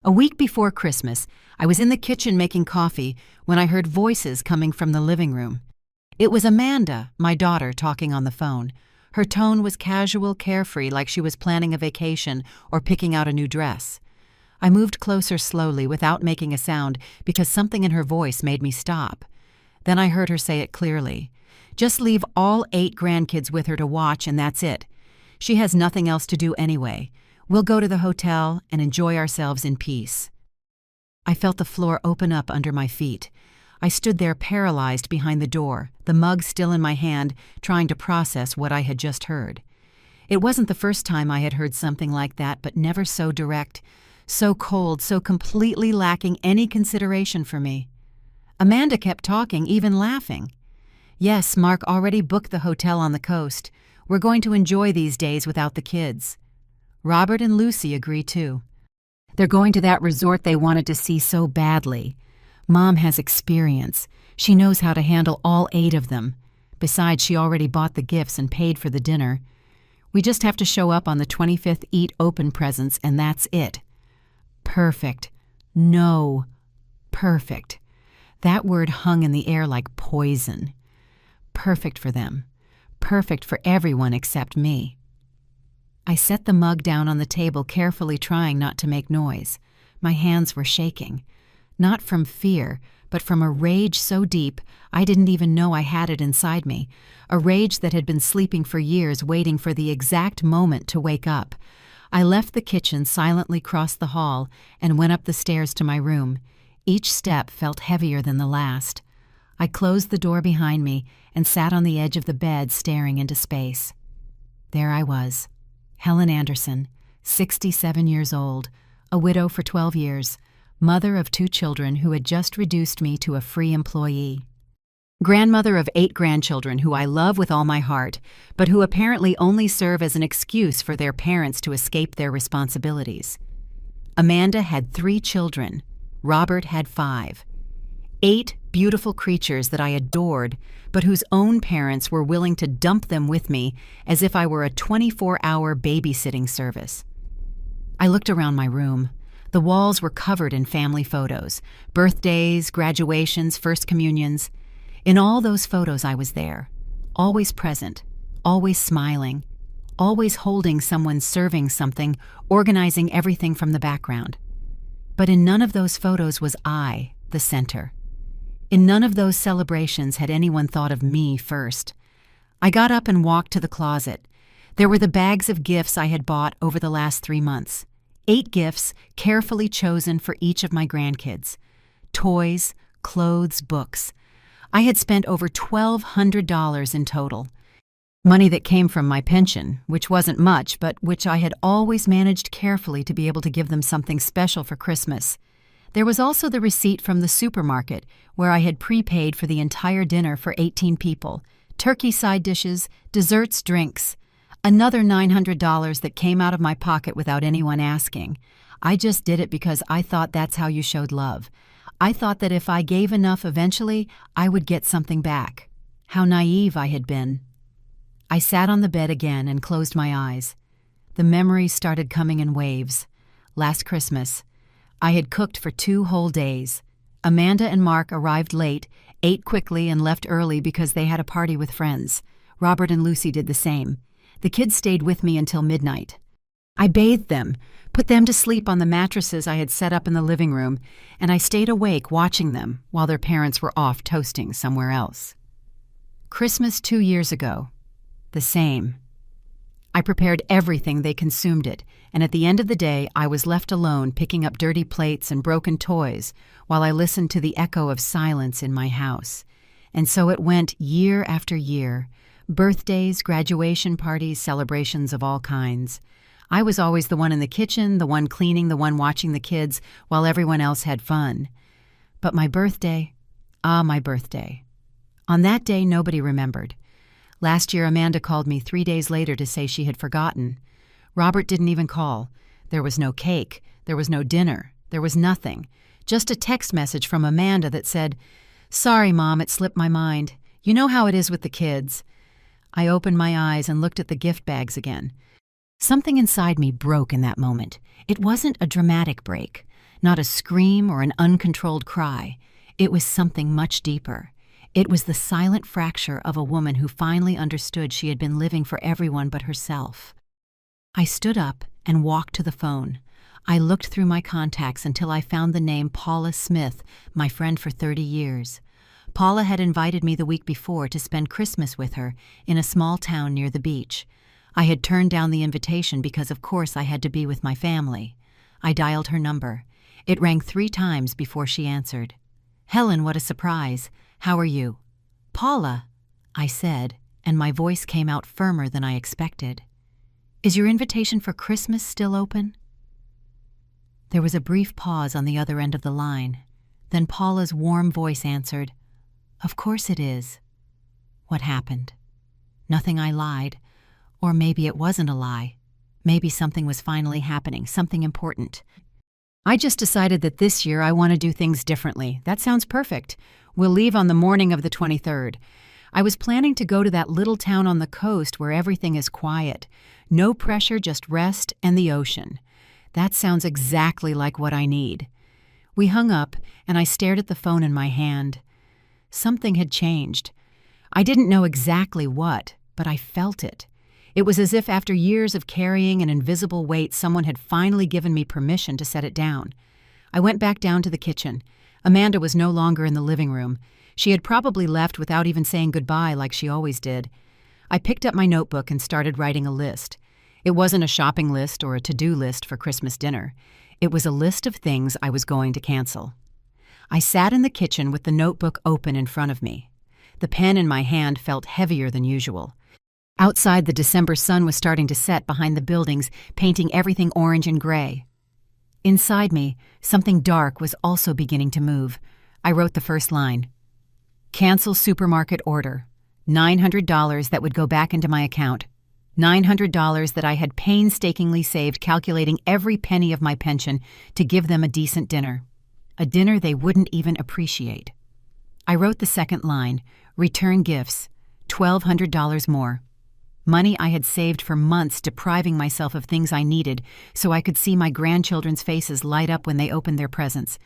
A week before Christmas, I was in the kitchen making coffee when I heard voices coming from the living room. It was Amanda, my daughter, talking on the phone. Her tone was casual, carefree, like she was planning a vacation or picking out a new dress. I moved closer slowly without making a sound because something in her voice made me stop. Then I heard her say it clearly. Just leave all 8 grandkids with her to watch and that's it. She has nothing else to do anyway. We'll go to the hotel and enjoy ourselves in peace. I felt the floor open up under my feet. I stood there paralyzed behind the door, the mug still in my hand, trying to process what I had just heard. It wasn't the first time I had heard something like that, but never so direct, so cold, so completely lacking any consideration for me. Amanda kept talking, even laughing. Yes, Mark already booked the hotel on the coast. We're going to enjoy these days without the kids. Robert and Lucy agree too. They're going to that resort they wanted to see so badly. Mom has experience. She knows how to handle all 8 of them. Besides, she already bought the gifts and paid for the dinner. We just have to show up on the 25th, eat open presents, and that's it. Perfect. No. Perfect. That word hung in the air like poison. Perfect for them. Perfect for everyone except me. I set the mug down on the table, carefully trying not to make noise. My hands were shaking. Not from fear, but from a rage so deep I didn't even know I had it inside me. A rage that had been sleeping for years, waiting for the exact moment to wake up. I left the kitchen, silently crossed the hall, and went up the stairs to my room. Each step felt heavier than the last. I closed the door behind me and sat on the edge of the bed, staring into space. There I was. Helen Anderson, 67 years old, a widow for 12 years, mother of 2 children who had just reduced me to a free employee. Grandmother of 8 grandchildren who I love with all my heart, but who apparently only serve as an excuse for their parents to escape their responsibilities. Amanda had 3 children. Robert had 5. 8 beautiful creatures that I adored, but whose own parents were willing to dump them with me as if I were a 24-hour babysitting service. I looked around my room. The walls were covered in family photos, birthdays, graduations, first communions. In all those photos I was there, always present, always smiling, always holding someone serving something, organizing everything from the background. But in none of those photos was I the center. In none of those celebrations had anyone thought of me first. I got up and walked to the closet. There were the bags of gifts I had bought over the last 3 months. 8 gifts carefully chosen for each of my grandkids. Toys, clothes, books. I had spent over $1,200 in total. Money that came from my pension, which wasn't much, but which I had always managed carefully to be able to give them something special for Christmas. There was also the receipt from the supermarket, where I had prepaid for the entire dinner for 18 people. Turkey side dishes, desserts, drinks. Another $900 that came out of my pocket without anyone asking. I just did it because I thought that's how you showed love. I thought that if I gave enough eventually, I would get something back. How naive I had been. I sat on the bed again and closed my eyes. The memories started coming in waves. Last Christmas, I had cooked for 2 whole days. Amanda and Mark arrived late, ate quickly and left early because they had a party with friends. Robert and Lucy did the same. The kids stayed with me until midnight. I bathed them, put them to sleep on the mattresses I had set up in the living room, and I stayed awake watching them while their parents were off toasting somewhere else. Christmas 2 years ago. The same. I prepared everything, they consumed it, and at the end of the day I was left alone picking up dirty plates and broken toys while I listened to the echo of silence in my house. And so it went year after year. Birthdays, graduation parties, celebrations of all kinds. I was always the one in the kitchen, the one cleaning, the one watching the kids, while everyone else had fun. But my birthday, my birthday. On that day, nobody remembered. Last year, Amanda called me 3 days later to say she had forgotten. Robert didn't even call. There was no cake. There was no dinner. There was nothing. Just a text message from Amanda that said, "Sorry, Mom, it slipped my mind. You know how it is with the kids." I opened my eyes and looked at the gift bags again. Something inside me broke in that moment. It wasn't a dramatic break. not a scream or an uncontrolled cry. It was something much deeper. It was the silent fracture of a woman who finally understood she had been living for everyone but herself. I stood up and walked to the phone. I looked through my contacts until I found the name Paula Smith, my friend for 30 years. Paula had invited me the week before to spend Christmas with her in a small town near the beach. I had turned down the invitation because of course I had to be with my family. I dialed her number. It rang 3 times before she answered. "Helen, what a surprise. How are you?" "Paula," I said, and my voice came out firmer than I expected. "Is your invitation for Christmas still open?" There was a brief pause on the other end of the line. Then Paula's warm voice answered, "Of course it is." What happened? Nothing. I lied. Or maybe it wasn't a lie. Maybe something was finally happening, something important. "I just decided that this year I want to do things differently." "That sounds perfect. We'll leave on the morning of the 23rd. I was planning to go to that little town on the coast where everything is quiet. No pressure, just rest and the ocean." "That sounds exactly like what I need." We hung up, and I stared at the phone in my hand. Something had changed. I didn't know exactly what, but I felt it. It was as if after years of carrying an invisible weight, someone had finally given me permission to set it down. I went back down to the kitchen. Amanda was no longer in the living room. She had probably left without even saying goodbye like she always did. I picked up my notebook and started writing a list. It wasn't a shopping list or a to-do list for Christmas dinner. It was a list of things I was going to cancel. I sat in the kitchen with the notebook open in front of me. The pen in my hand felt heavier than usual. Outside, the December sun was starting to set behind the buildings, painting everything orange and gray. Inside me, something dark was also beginning to move. I wrote the first line. "Cancel supermarket order. $900 that would go back into my account. $900 that I had painstakingly saved, calculating every penny of my pension to give them a decent dinner. A dinner they wouldn't even appreciate." I wrote the second line. "Return gifts. $1,200 more." Money I had saved for months, depriving myself of things I needed so I could see my grandchildren's faces light up when they opened their presents.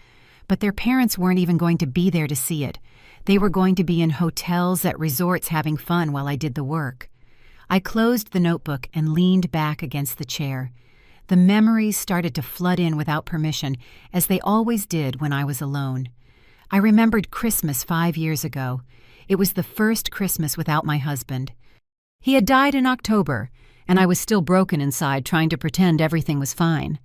But their parents weren't even going to be there to see it. They were going to be in hotels at resorts having fun while I did the work. I closed the notebook and leaned back against the chair. The memories started to flood in without permission, as they always did when I was alone. I remembered Christmas 5 years ago. It was the first Christmas without my husband. He had died in October, and I was still broken inside, trying to pretend everything was fine.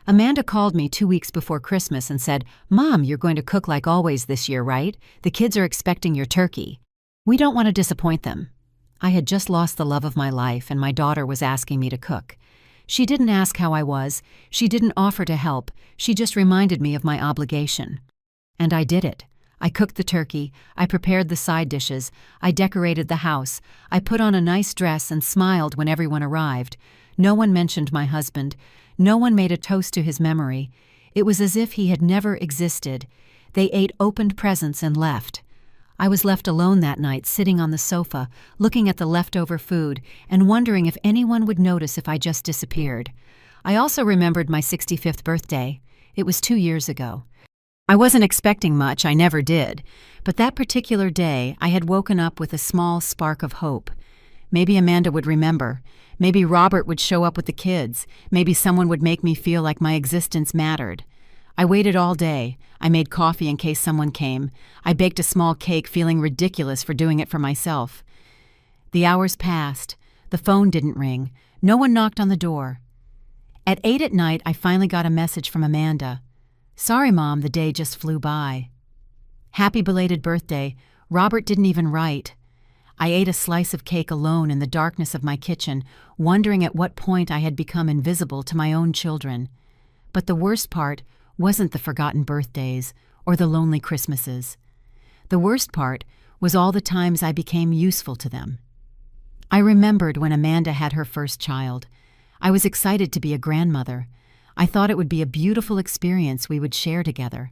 Amanda called me 2 weeks before Christmas and said, "Mom, you're going to cook like always this year, right? The kids are expecting your turkey. We don't want to disappoint them." I had just lost the love of my life, and my daughter was asking me to cook. She didn't ask how I was. She didn't offer to help. She just reminded me of my obligation. And I did it. I cooked the turkey, I prepared the side dishes, I decorated the house, I put on a nice dress and smiled when everyone arrived. No one mentioned my husband. No one made a toast to his memory. It was as if he had never existed. They ate opened presents and left. I was left alone that night, sitting on the sofa, looking at the leftover food and wondering if anyone would notice if I just disappeared. I also remembered my 65th birthday. It was 2 years ago. I wasn't expecting much, I never did, but that particular day I had woken up with a small spark of hope. Maybe Amanda would remember. Maybe Robert would show up with the kids. Maybe someone would make me feel like my existence mattered. I waited all day. I made coffee in case someone came. I baked a small cake, feeling ridiculous for doing it for myself. The hours passed. The phone didn't ring. No one knocked on the door. At 8 at night, I finally got a message from Amanda. "Sorry, Mom, the day just flew by." "Happy belated birthday." Robert didn't even write. I ate a slice of cake alone in the darkness of my kitchen, wondering at what point I had become invisible to my own children. But the worst part wasn't the forgotten birthdays or the lonely Christmases. The worst part was all the times I became useful to them. I remembered when Amanda had her first child. I was excited to be a grandmother. I thought it would be a beautiful experience we would share together.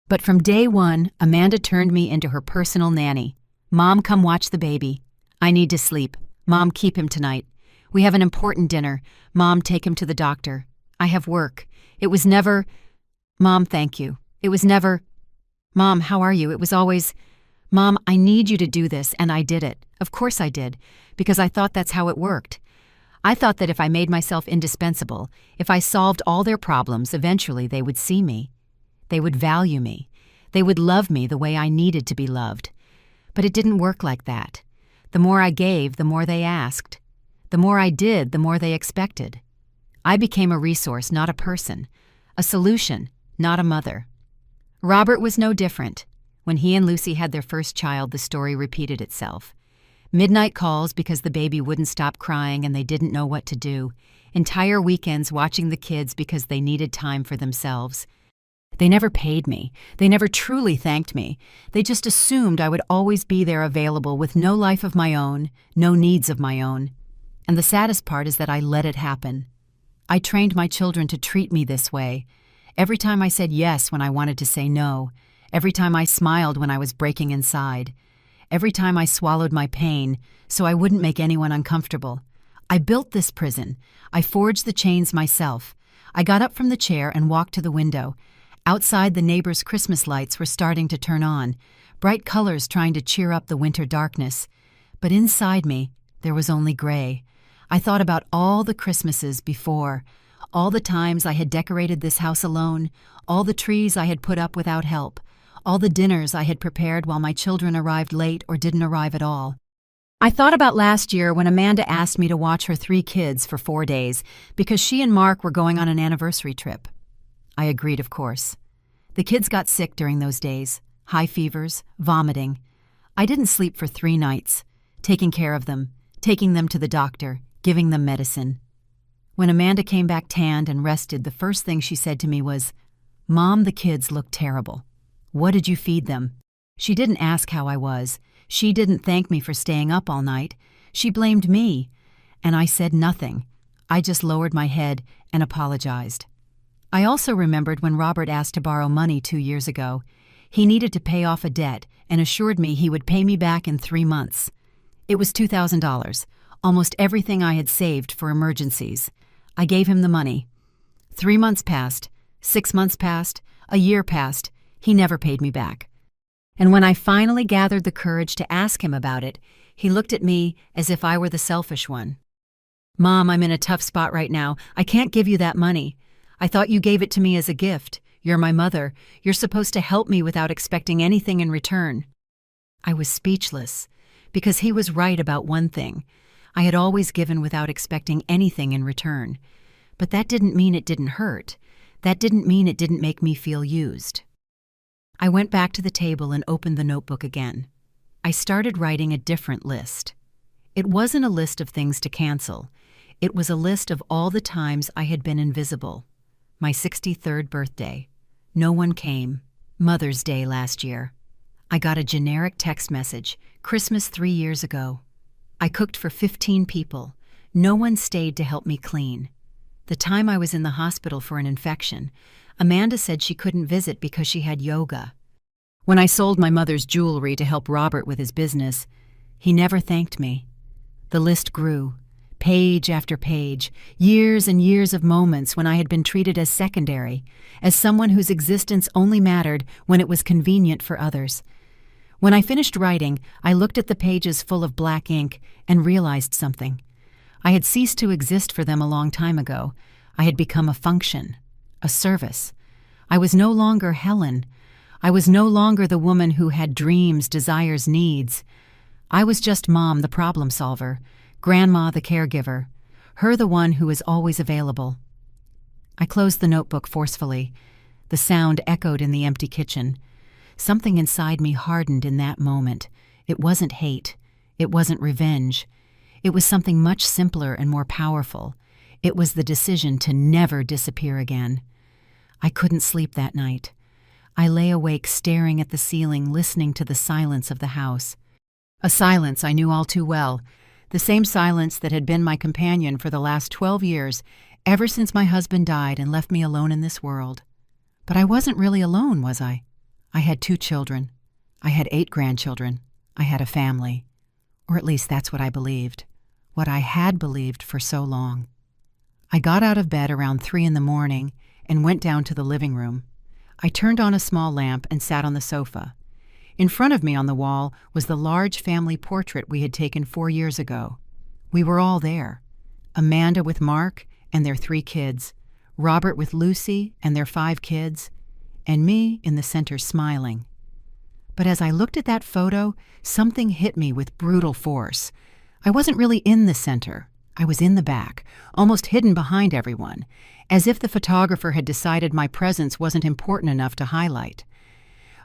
But from day one, Amanda turned me into her personal nanny. "Mom, come watch the baby. I need to sleep. Mom, keep him tonight. We have an important dinner. Mom, take him to the doctor. I have work." It was never, Mom, thank you. It was never, Mom, how are you? It was always, Mom, I need you to do this, and I did it. Of course I did, because I thought that's how it worked. I thought that if I made myself indispensable, if I solved all their problems, eventually they would see me. They would value me. They would love me the way I needed to be loved. But it didn't work like that. The more I gave, the more they asked. The more I did, the more they expected. I became a resource, not a person. A solution, not a mother. Robert was no different. When he and Lucy had their first child, the story repeated itself. Midnight calls because the baby wouldn't stop crying and they didn't know what to do. Entire weekends watching the kids because they needed time for themselves. They never paid me. They never truly thanked me. They just assumed I would always be there available with no life of my own, no needs of my own. And the saddest part is that I let it happen. I trained my children to treat me this way. Every time I said yes when I wanted to say no. Every time I smiled when I was breaking inside. Every time I swallowed my pain so I wouldn't make anyone uncomfortable. I built this prison. I forged the chains myself. I got up from the chair and walked to the window. Outside, the neighbors' Christmas lights were starting to turn on, bright colors trying to cheer up the winter darkness. But inside me, there was only gray. I thought about all the Christmases before, all the times I had decorated this house alone, all the trees I had put up without help, all the dinners I had prepared while my children arrived late or didn't arrive at all. I thought about last year when Amanda asked me to watch her 3 kids for 4 days because she and Mark were going on an anniversary trip. I agreed, of course. The kids got sick during those days, high fevers, vomiting. I didn't sleep for 3 nights, taking care of them, taking them to the doctor, giving them medicine. When Amanda came back tanned and rested, the first thing she said to me was, "Mom, the kids look terrible. What did you feed them?" She didn't ask how I was. She didn't thank me for staying up all night. She blamed me. And I said nothing. I just lowered my head and apologized. I also remembered when Robert asked to borrow money 2 years ago. He needed to pay off a debt and assured me he would pay me back in 3 months. It was $2,000, almost everything I had saved for emergencies. I gave him the money. 3 months passed, 6 months passed, a year passed. He never paid me back. And when I finally gathered the courage to ask him about it, he looked at me as if I were the selfish one. "Mom, I'm in a tough spot right now. I can't give you that money. I thought you gave it to me as a gift. You're my mother. You're supposed to help me without expecting anything in return." I was speechless, because he was right about one thing. I had always given without expecting anything in return. But that didn't mean it didn't hurt. That didn't mean it didn't make me feel used. I went back to the table and opened the notebook again. I started writing a different list. It wasn't a list of things to cancel. It was a list of all the times I had been invisible. My 63rd birthday. No one came. Mother's Day last year. I got a generic text message. Christmas 3 years ago. I cooked for 15 people. No one stayed to help me clean. The time I was in the hospital for an infection, Amanda said she couldn't visit because she had yoga. When I sold my mother's jewelry to help Robert with his business, he never thanked me. The list grew. Page after page, years and years of moments when I had been treated as secondary, as someone whose existence only mattered when it was convenient for others. When I finished writing, I looked at the pages full of black ink and realized something. I had ceased to exist for them a long time ago. I had become a function, a service. I was no longer Helen. I was no longer the woman who had dreams, desires, needs. I was just Mom, the problem solver, Grandma, the caregiver, her the one who is always available. I closed the notebook forcefully. The sound echoed in the empty kitchen. Something inside me hardened in that moment. It wasn't hate. It wasn't revenge. It was something much simpler and more powerful. It was the decision to never disappear again. I couldn't sleep that night. I lay awake staring at the ceiling, listening to the silence of the house. A silence I knew all too well. The same silence that had been my companion for the last 12 years, ever since my husband died and left me alone in this world. But I wasn't really alone, was I? I had 2 children. I had 8 grandchildren. I had a family. Or at least that's what I believed. What I had believed for so long. I got out of bed around 3 in the morning and went down to the living room. I turned on a small lamp and sat on the sofa. In front of me on the wall was the large family portrait we had taken 4 years ago. We were all there. Amanda with Mark and their 3 kids, Robert with Lucy and their 5 kids, and me in the center smiling. But as I looked at that photo, something hit me with brutal force. I wasn't really in the center. I was in the back, almost hidden behind everyone, as if the photographer had decided my presence wasn't important enough to highlight.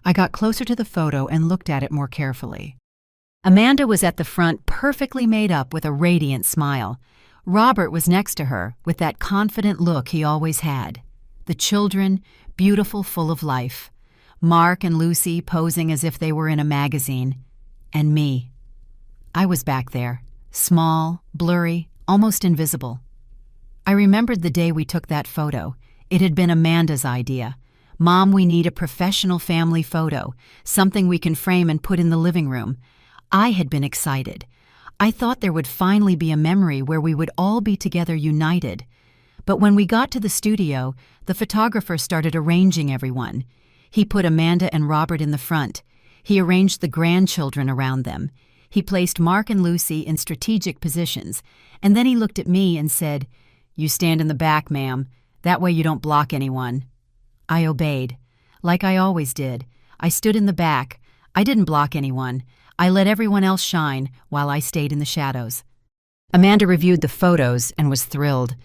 I got closer to the photo and looked at it more carefully. Amanda was at the front, perfectly made up with a radiant smile. Robert was next to her with that confident look he always had. The children, beautiful, full of life. Mark and Lucy posing as if they were in a magazine. And me. I was back there, small, blurry, almost invisible. I remembered the day we took that photo. It had been Amanda's idea. "Mom, we need a professional family photo, something we can frame and put in the living room." I had been excited. I thought there would finally be a memory where we would all be together united. But when we got to the studio, the photographer started arranging everyone. He put Amanda and Robert in the front. He arranged the grandchildren around them. He placed Mark and Lucy in strategic positions, and then he looked at me and said, "You stand in the back, ma'am. That way you don't block anyone." I obeyed. Like I always did. I stood in the back. I didn't block anyone. I let everyone else shine while I stayed in the shadows. Amanda reviewed the photos and was thrilled.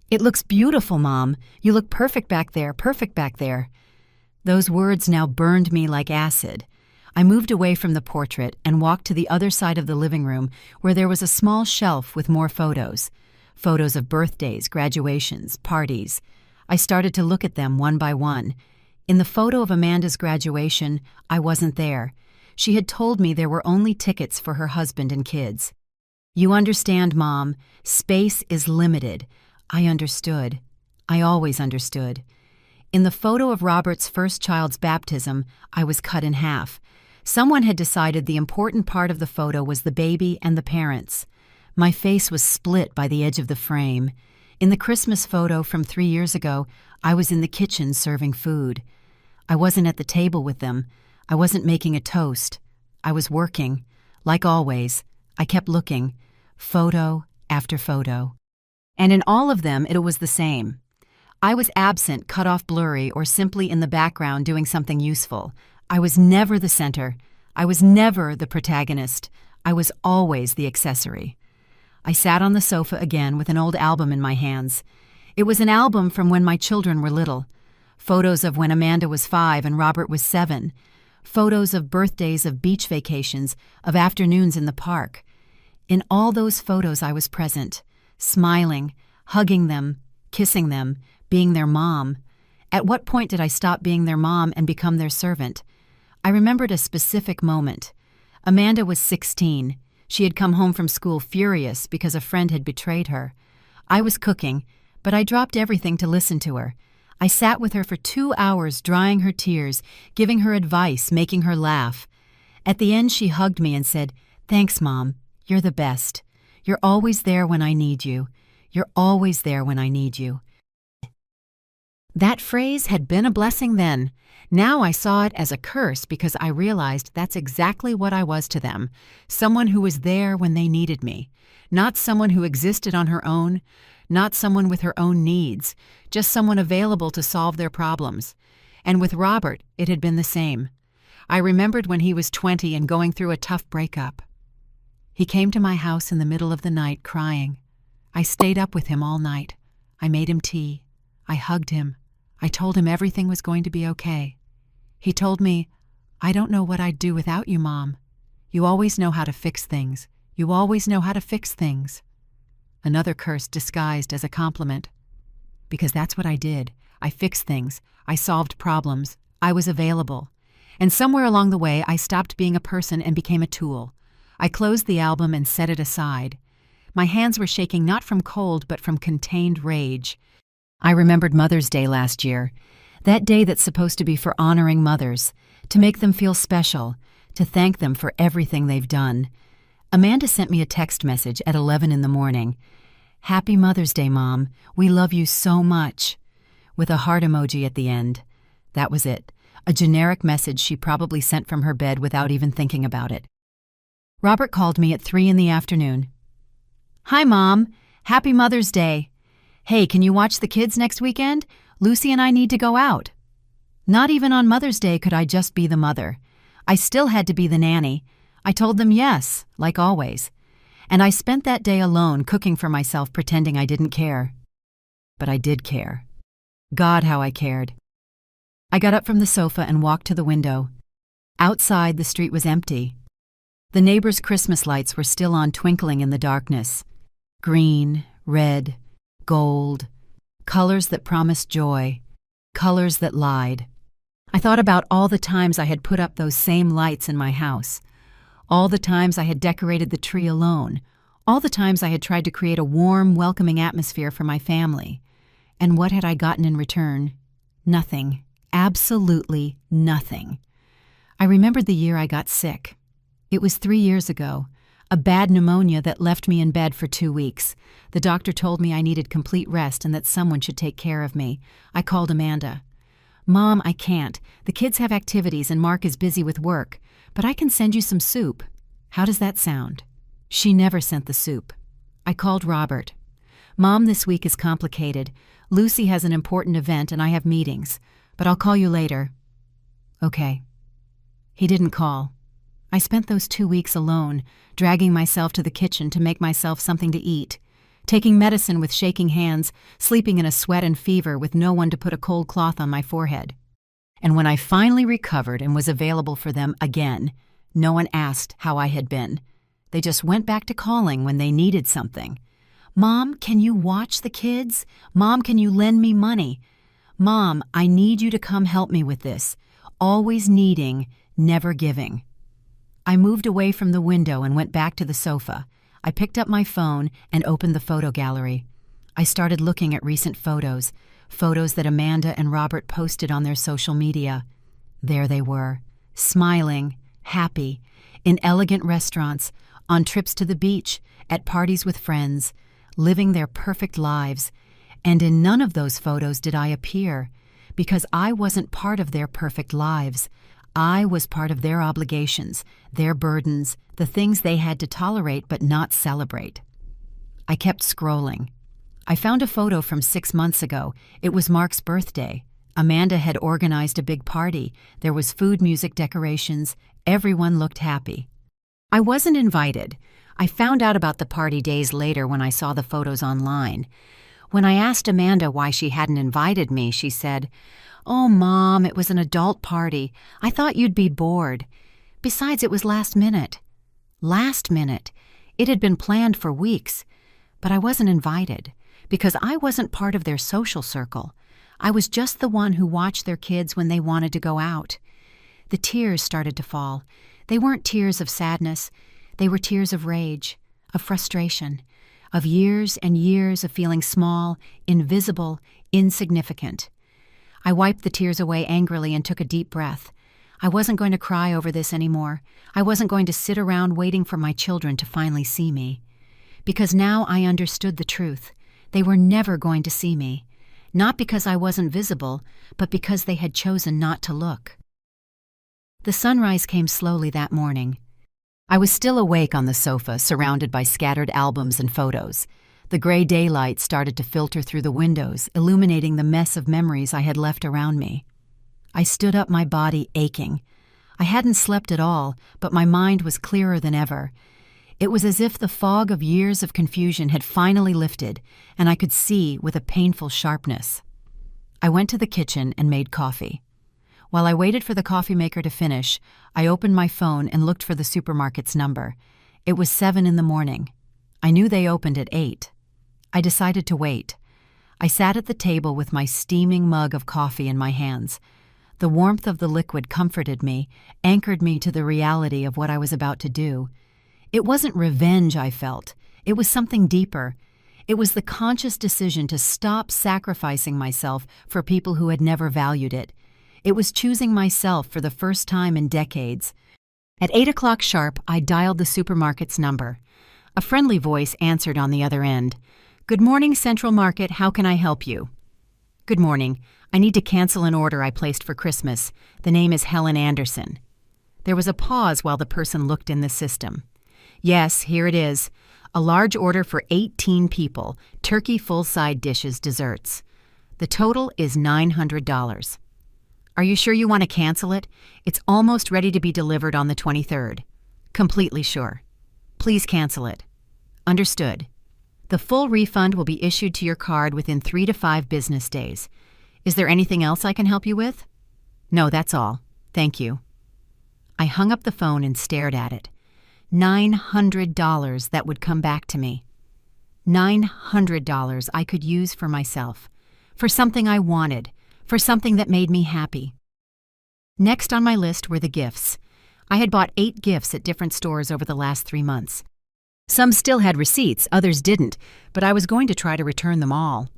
"It looks beautiful, Mom. You look perfect back there, perfect back there." Those words now burned me like acid. I moved away from the portrait and walked to the other side of the living room where there was a small shelf with more photos. Photos of birthdays, graduations, parties. I started to look at them one by one. In the photo of Amanda's graduation, I wasn't there. She had told me there were only tickets for her husband and kids. "You understand, Mom. Space is limited." I understood. I always understood. In the photo of Robert's first child's baptism, I was cut in half. Someone had decided the important part of the photo was the baby and the parents. My face was split by the edge of the frame. In the Christmas photo from 3 years ago, I was in the kitchen serving food. I wasn't at the table with them. I wasn't making a toast. I was working. Like always, I kept looking, photo after photo. And in all of them, it was the same. I was absent, cut off, blurry, or simply in the background doing something useful. I was never the center. I was never the protagonist. I was always the accessory. I sat on the sofa again with an old album in my hands. It was an album from when my children were little. Photos of when Amanda was 5 and Robert was 7. Photos of birthdays, of beach vacations, of afternoons in the park. In all those photos I was present, smiling, hugging them, kissing them, being their mom. At what point did I stop being their mom and become their servant? I remembered a specific moment. Amanda was 16. She had come home from school furious because a friend had betrayed her. I was cooking, but I dropped everything to listen to her. I sat with her for 2 hours, drying her tears, giving her advice, making her laugh. At the end, she hugged me and said, "Thanks, Mom. You're the best. You're always there when I need you. You're always there when I need you." That phrase had been a blessing then. Now I saw it as a curse because I realized that's exactly what I was to them. Someone who was there when they needed me. Not someone who existed on her own. Not someone with her own needs. Just someone available to solve their problems. And with Robert, it had been the same. I remembered when he was 20 and going through a tough breakup. He came to my house in the middle of the night crying. I stayed up with him all night. I made him tea. I hugged him. I told him everything was going to be okay. He told me, "I don't know what I'd do without you, Mom. You always know how to fix things. You always know how to fix things." Another curse disguised as a compliment. Because that's what I did. I fixed things. I solved problems. I was available. And somewhere along the way, I stopped being a person and became a tool. I closed the album and set it aside. My hands were shaking not from cold, but from contained rage. I remembered Mother's Day last year, that day that's supposed to be for honoring mothers, to make them feel special, to thank them for everything they've done. Amanda sent me a text message at 11 in the morning. "Happy Mother's Day, Mom. We love you so much," with a heart emoji at the end. That was it. A generic message she probably sent from her bed without even thinking about it. Robert called me at 3 in the afternoon. "Hi, Mom. Happy Mother's Day. Hey, can you watch the kids next weekend? Lucy and I need to go out." Not even on Mother's Day could I just be the mother. I still had to be the nanny. I told them yes, like always. And I spent that day alone cooking for myself, pretending I didn't care. But I did care. God, how I cared. I got up from the sofa and walked to the window. Outside, the street was empty. The neighbors' Christmas lights were still on, twinkling in the darkness. Green, red, gold, colors that promised joy, colors that lied. I thought about all the times I had put up those same lights in my house, all the times I had decorated the tree alone, all the times I had tried to create a warm, welcoming atmosphere for my family. And what had I gotten in return? Nothing. Absolutely nothing. I remembered the year I got sick. It was 3 years ago. A bad pneumonia that left me in bed for 2 weeks. The doctor told me I needed complete rest and that someone should take care of me. I called Amanda. "Mom, I can't. The kids have activities and Mark is busy with work, but I can send you some soup. How does that sound?" She never sent the soup. I called Robert. "Mom, this week is complicated. Lucy has an important event and I have meetings, but I'll call you later." "Okay." He didn't call. I spent those 2 weeks alone, dragging myself to the kitchen to make myself something to eat, taking medicine with shaking hands, sleeping in a sweat and fever with no one to put a cold cloth on my forehead. And when I finally recovered and was available for them again, no one asked how I had been. They just went back to calling when they needed something. "Mom, can you watch the kids? Mom, can you lend me money? Mom, I need you to come help me with this." Always needing, never giving. I moved away from the window and went back to the sofa. I picked up my phone and opened the photo gallery. I started looking at recent photos that Amanda and Robert posted on their social media. There they were, smiling, happy, in elegant restaurants, on trips to the beach, at parties with friends, living their perfect lives. And in none of those photos did I appear, because I wasn't part of their perfect lives. I was part of their obligations, their burdens, the things they had to tolerate but not celebrate. I kept scrolling. I found a photo from 6 months ago. It was Mark's birthday. Amanda had organized a big party. There was food, music, decorations. Everyone looked happy. I wasn't invited. I found out about the party days later when I saw the photos online. When I asked Amanda why she hadn't invited me, she said, "Oh, Mom, it was an adult party. I thought you'd be bored. Besides, it was last minute." Last minute. It had been planned for weeks. But I wasn't invited, because I wasn't part of their social circle. I was just the one who watched their kids when they wanted to go out. The tears started to fall. They weren't tears of sadness. They were tears of rage, of frustration, of years and years of feeling small, invisible, insignificant. I wiped the tears away angrily and took a deep breath. I wasn't going to cry over this anymore. I wasn't going to sit around waiting for my children to finally see me. Because now I understood the truth. They were never going to see me. Not because I wasn't visible, but because they had chosen not to look. The sunrise came slowly that morning. I was still awake on the sofa, surrounded by scattered albums and photos. The gray daylight started to filter through the windows, illuminating the mess of memories I had left around me. I stood up, my body aching. I hadn't slept at all, but my mind was clearer than ever. It was as if the fog of years of confusion had finally lifted, and I could see with a painful sharpness. I went to the kitchen and made coffee. While I waited for the coffee maker to finish, I opened my phone and looked for the supermarket's number. It was 7 in the morning. I knew they opened at 8. I decided to wait. I sat at the table with my steaming mug of coffee in my hands. The warmth of the liquid comforted me, anchored me to the reality of what I was about to do. It wasn't revenge I felt. It was something deeper. It was the conscious decision to stop sacrificing myself for people who had never valued it. It was choosing myself for the first time in decades. At 8 o'clock sharp, I dialed the supermarket's number. A friendly voice answered on the other end. "Good morning, Central Market. How can I help you?" "Good morning. I need to cancel an order I placed for Christmas. The name is Helen Anderson." There was a pause while the person looked in the system. "Yes, here it is. A large order for 18 people, turkey full-side dishes, desserts. The total is $900. "Are you sure you want to cancel it? It's almost ready to be delivered on the 23rd. "Completely sure. Please cancel it." "Understood. The full refund will be issued to your card within 3 to 5 business days. Is there anything else I can help you with?" "No, that's all. Thank you." I hung up the phone and stared at it. $900 that would come back to me. $900 I could use for myself, for something I wanted, for something that made me happy. Next on my list were the gifts. I had bought 8 gifts at different stores over the last 3 months. Some still had receipts, others didn't, but I was going to try to return them all.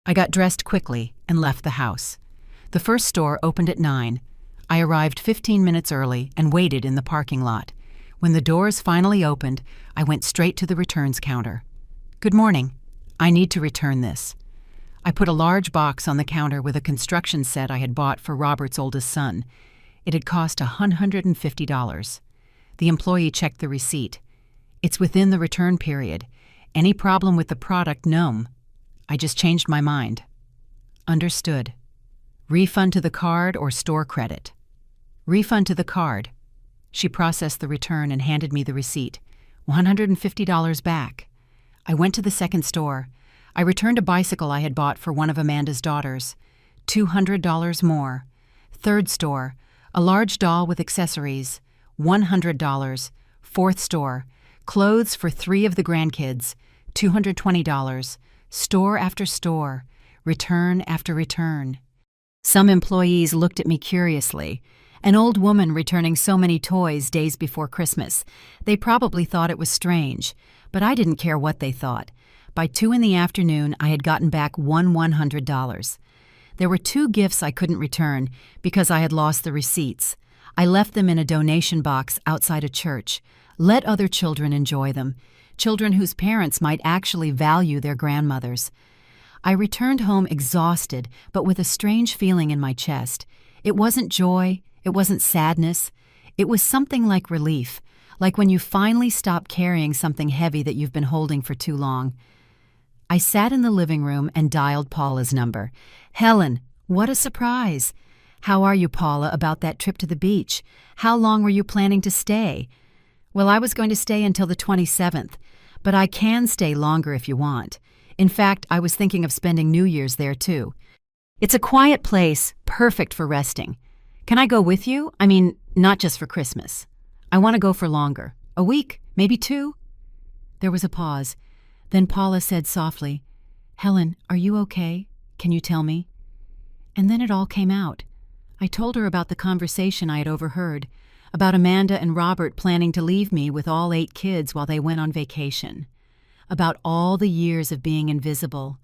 I got dressed quickly and left the house. The first store opened at 9. I arrived 15 minutes early and waited in the parking lot. When the doors finally opened, I went straight to the returns counter. "Good morning. I need to return this." I put a large box on the counter with a construction set I had bought for Robert's oldest son. It had cost $150. The employee checked the receipt. "It's within the return period. Any problem with the product, no. I just changed my mind." "Understood. Refund to the card or store credit?" "Refund to the card." She processed the return and handed me the receipt. $150 back. I went to the second store. I returned a bicycle I had bought for one of Amanda's daughters. $200 more. Third store, a large doll with accessories. $100. Fourth store, clothes for 3 of the grandkids. $220. Store after store. Return after return. Some employees looked at me curiously. An old woman returning so many toys days before Christmas. They probably thought it was strange, but I didn't care what they thought. By 2 in the afternoon, I had gotten back $100. There were 2 gifts I couldn't return because I had lost the receipts. I left them in a donation box outside a church. Let other children enjoy them, children whose parents might actually value their grandmothers. I returned home exhausted, but with a strange feeling in my chest. It wasn't joy. It wasn't sadness. It was something like relief, like when you finally stop carrying something heavy that you've been holding for too long. I sat in the living room and dialed Paula's number. "Helen, what a surprise. How are you, Paula, about that trip to the beach? How long were you planning to stay?" "Well, I was going to stay until the 27th, but I can stay longer if you want. In fact, I was thinking of spending New Year's there, too. It's a quiet place, perfect for resting. Can I go with you? I mean, not just for Christmas. I want to go for longer. A week, maybe 2. There was a pause. Then Paula said softly, "Helen, are you okay? Can you tell me?" And then it all came out. I told her about the conversation I had overheard, about Amanda and Robert planning to leave me with all 8 kids while they went on vacation, about all the years of being invisible,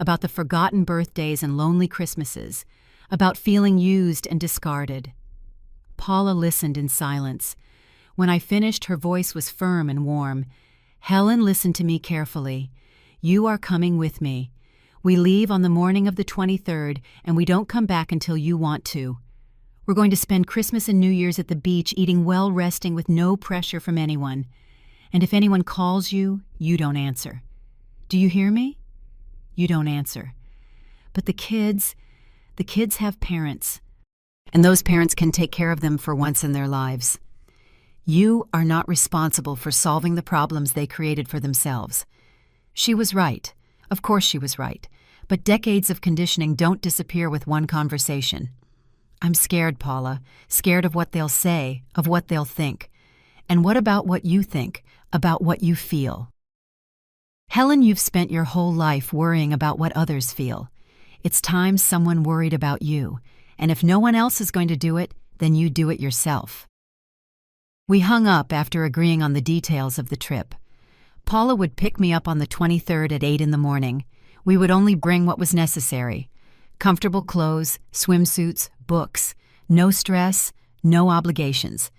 about the forgotten birthdays and lonely Christmases, about feeling used and discarded. Paula listened in silence. When I finished, her voice was firm and warm. "Helen, listen to me carefully. You are coming with me. We leave on the morning of the 23rd, and we don't come back until you want to. We're going to spend Christmas and New Year's at the beach, eating well, resting with no pressure from anyone. And if anyone calls you, you don't answer. Do you hear me? You don't answer. But the kids have parents, and those parents can take care of them for once in their lives. You are not responsible for solving the problems they created for themselves." She was right. Of course she was right. But decades of conditioning don't disappear with one conversation. "I'm scared, Paula. Scared of what they'll say, of what they'll think. And what about what you think, about what you feel?" "Helen, you've spent your whole life worrying about what others feel. It's time someone worried about you, and if no one else is going to do it, then you do it yourself." We hung up after agreeing on the details of the trip. Paula would pick me up on the 23rd at 8 in the morning. We would only bring what was necessary: comfortable clothes, swimsuits, books. No stress, no obligations.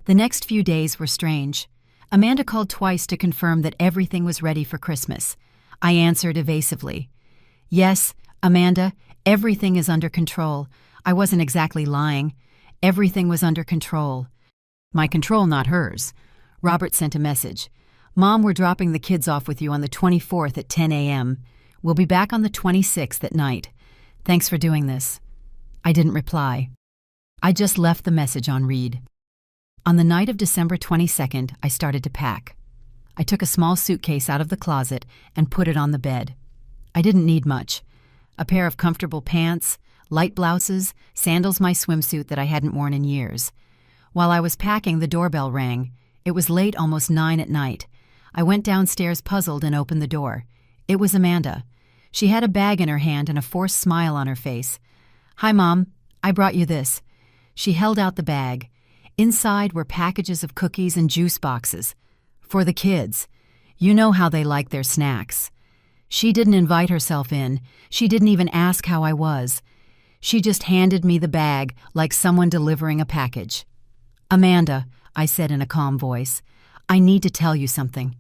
The next few days were strange. Amanda called twice to confirm that everything was ready for Christmas. I answered evasively. "Yes, Amanda, Everything is under control. I wasn't exactly lying. Everything was under control. My control, not hers. Robert sent a message. Mom, we're dropping the kids off with you on the 24th at 10 a.m. We'll be back on the 26th at night. Thanks for doing this. I didn't reply. I just left the message on read. On the night of December 22nd, I started to pack. I took a small suitcase out of the closet and put it on the bed. I didn't need much. A pair of comfortable pants, light blouses, sandals, my swimsuit that I hadn't worn in years. While I was packing, the doorbell rang. It was late, almost 9 at night. I went downstairs puzzled and opened the door. It was Amanda. She had a bag in her hand and a forced smile on her face. "Hi, Mom. I brought you this." She held out the bag. Inside were packages of cookies and juice boxes. For the kids. You know how they like their snacks. She didn't invite herself in. She didn't even ask how I was. She just handed me the bag like someone delivering a package. "Amanda," I said in a calm voice, "I need to tell you something."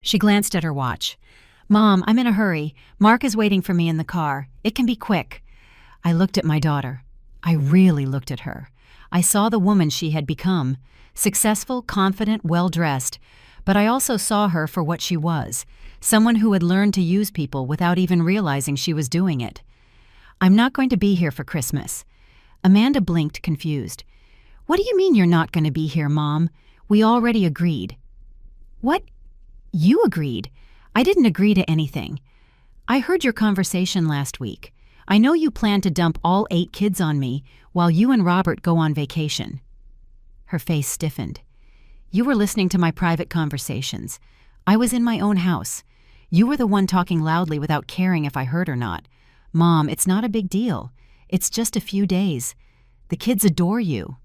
She glanced at her watch. "Mom, I'm in a hurry. Mark is waiting for me in the car. It can be quick." I looked at my daughter. I really looked at her. I saw the woman she had become, successful, confident, well-dressed, but I also saw her for what she was, someone who had learned to use people without even realizing she was doing it. "I'm not going to be here for Christmas." Amanda blinked, confused. "What do you mean you're not going to be here, Mom? We already agreed." "What? You agreed? I didn't agree to anything. I heard your conversation last week. I know you plan to dump all 8 kids on me while you and Robert go on vacation." Her face stiffened. "You were listening to my private conversations. I was in my own house. You were the one talking loudly without caring if I heard or not. Mom, it's not a big deal. It's just a few days. The kids adore you."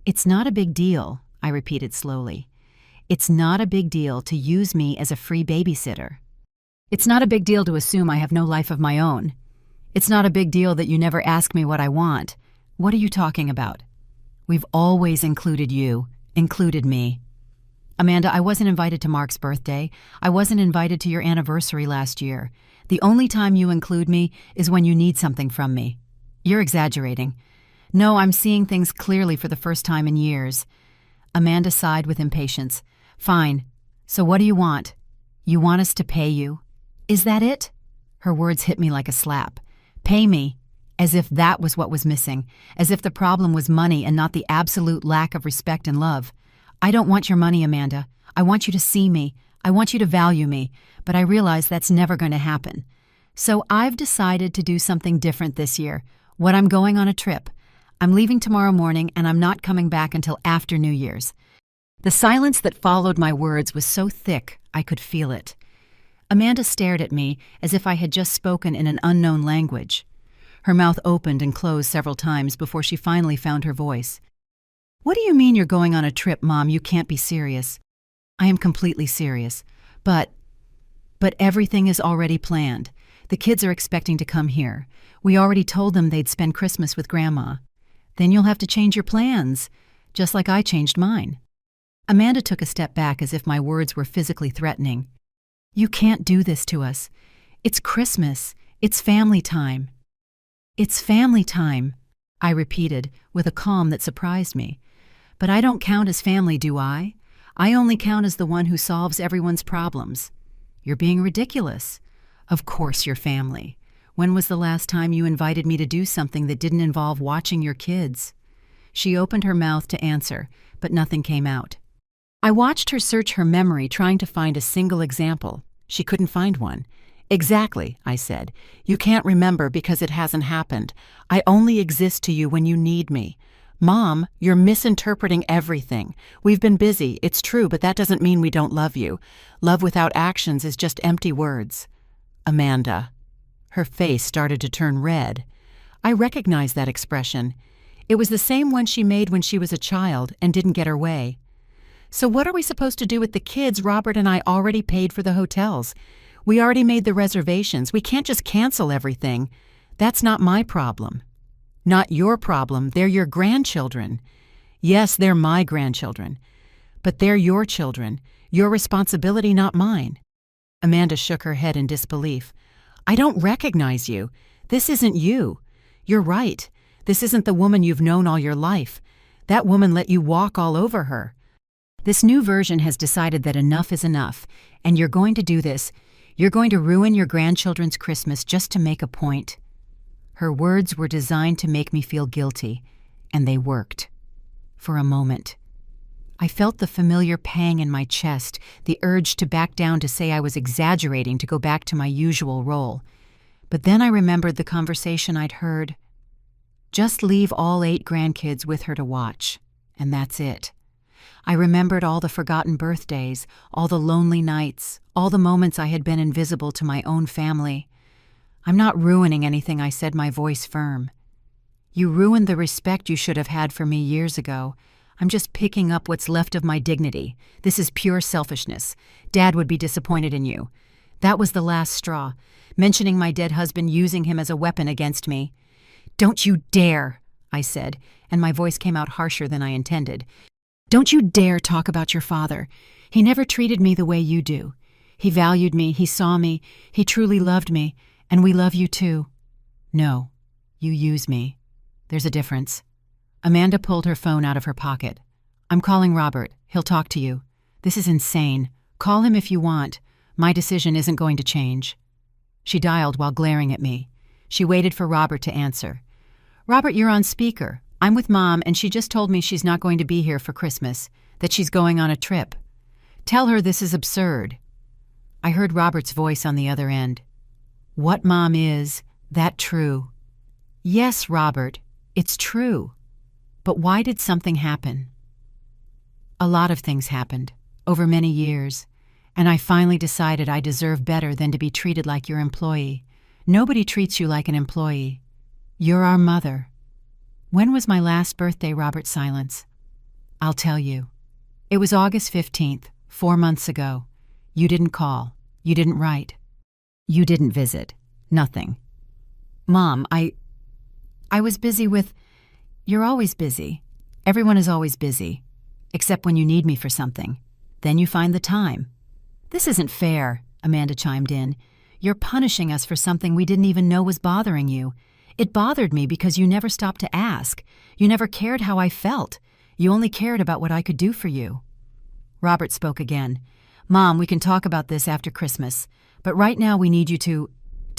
"It's not a big deal," I repeated slowly. "It's not a big deal to use me as a free babysitter. It's not a big deal to assume I have no life of my own. It's not a big deal that you never ask me what I want. What are you talking about? We've always included you, included me. Amanda, I wasn't invited to Mark's birthday. I wasn't invited to your anniversary last year. The only time you include me is when you need something from me. You're exaggerating. No, I'm seeing things clearly for the first time in years." Amanda sighed with impatience. "Fine. So what do you want? You want us to pay you? Is that it?" Her words hit me like a slap. "Pay me." As if that was what was missing. As if the problem was money and not the absolute lack of respect and love. "I don't want your money, Amanda. I want you to see me. I want you to value me. But I realize that's never going to happen. So I've decided to do something different this year. I'm going on a trip. I'm leaving tomorrow morning and I'm not coming back until after New Year's." The silence that followed my words was so thick I could feel it. Amanda stared at me as if I had just spoken in an unknown language. Her mouth opened and closed several times before she finally found her voice. "What do you mean you're going on a trip, Mom? You can't be serious." "I am completely serious. But everything is already planned. The kids are expecting to come here. We already told them they'd spend Christmas with Grandma. Then you'll have to change your plans, just like I changed mine." Amanda took a step back as if my words were physically threatening. "You can't do this to us. It's Christmas. It's family time." "It's family time," I repeated with a calm that surprised me. "But I don't count as family, do I? I only count as the one who solves everyone's problems." "You're being ridiculous. Of course you're family. When was the last time you invited me to do something that didn't involve watching your kids?" She opened her mouth to answer, but nothing came out. I watched her search her memory, trying to find a single example. She couldn't find one. "Exactly," I said. "You can't remember because it hasn't happened. I only exist to you when you need me. Mom, you're misinterpreting everything. We've been busy, it's true, but that doesn't mean we don't love you. Love without actions is just empty words." "Amanda." Her face started to turn red. I recognized that expression. It was the same one she made when she was a child and didn't get her way. "So what are we supposed to do with the kids? Robert and I already paid for the hotels. We already made the reservations. We can't just cancel everything. That's not my problem." "Not your problem. They're your grandchildren." "Yes, they're my grandchildren. But they're your children. Your responsibility, not mine." Amanda shook her head in disbelief. "I don't recognize you. This isn't you. You're right. This isn't the woman you've known all your life. That woman let you walk all over her. This new version has decided that enough is enough, and you're going to do this. You're going to ruin your grandchildren's Christmas just to make a point." Her words were designed to make me feel guilty, and they worked. For a moment. I felt the familiar pang in my chest, the urge to back down to say I was exaggerating to go back to my usual role. But then I remembered the conversation I'd heard. Just leave all 8 grandkids with her to watch, and that's it. I remembered all the forgotten birthdays, all the lonely nights, all the moments I had been invisible to my own family. "I'm not ruining anything," I said, my voice firm. "You ruined the respect you should have had for me years ago. I'm just picking up what's left of my dignity. This is pure selfishness. Dad would be disappointed in you. That was the last straw, mentioning my dead husband, using him as a weapon against me." "Don't you dare," I said, and my voice came out harsher than I intended. "Don't you dare talk about your father. He never treated me the way you do. He valued me, he saw me, he truly loved me, and we love you too." "No, you use me. There's a difference." Amanda pulled her phone out of her pocket. "I'm calling Robert. He'll talk to you. This is insane. Call him if you want. My decision isn't going to change." She dialed while glaring at me. She waited for Robert to answer. "Robert, you're on speaker. I'm with Mom, and she just told me she's not going to be here for Christmas, that she's going on a trip. Tell her this is absurd." I heard Robert's voice on the other end. "What, Mom, is that true?" "Yes, Robert, it's true. But why did something happen?" "A lot of things happened, over many years, and I finally decided I deserve better than to be treated like your employee. Nobody treats you like an employee. You're our mother." "When was my last birthday?" Robert silence. "I'll tell you. It was August 15th, 4 months ago. You didn't call. You didn't write. You didn't visit. Nothing. Mom, I was busy with... You're always busy. Everyone is always busy. Except when you need me for something. Then you find the time." "This isn't fair," Amanda chimed in. "You're punishing us for something we didn't even know was bothering you. It bothered me because you never stopped to ask. You never cared how I felt. You only cared about what I could do for you." Robert spoke again. "Mom, we can talk about this after Christmas, but right now we need you to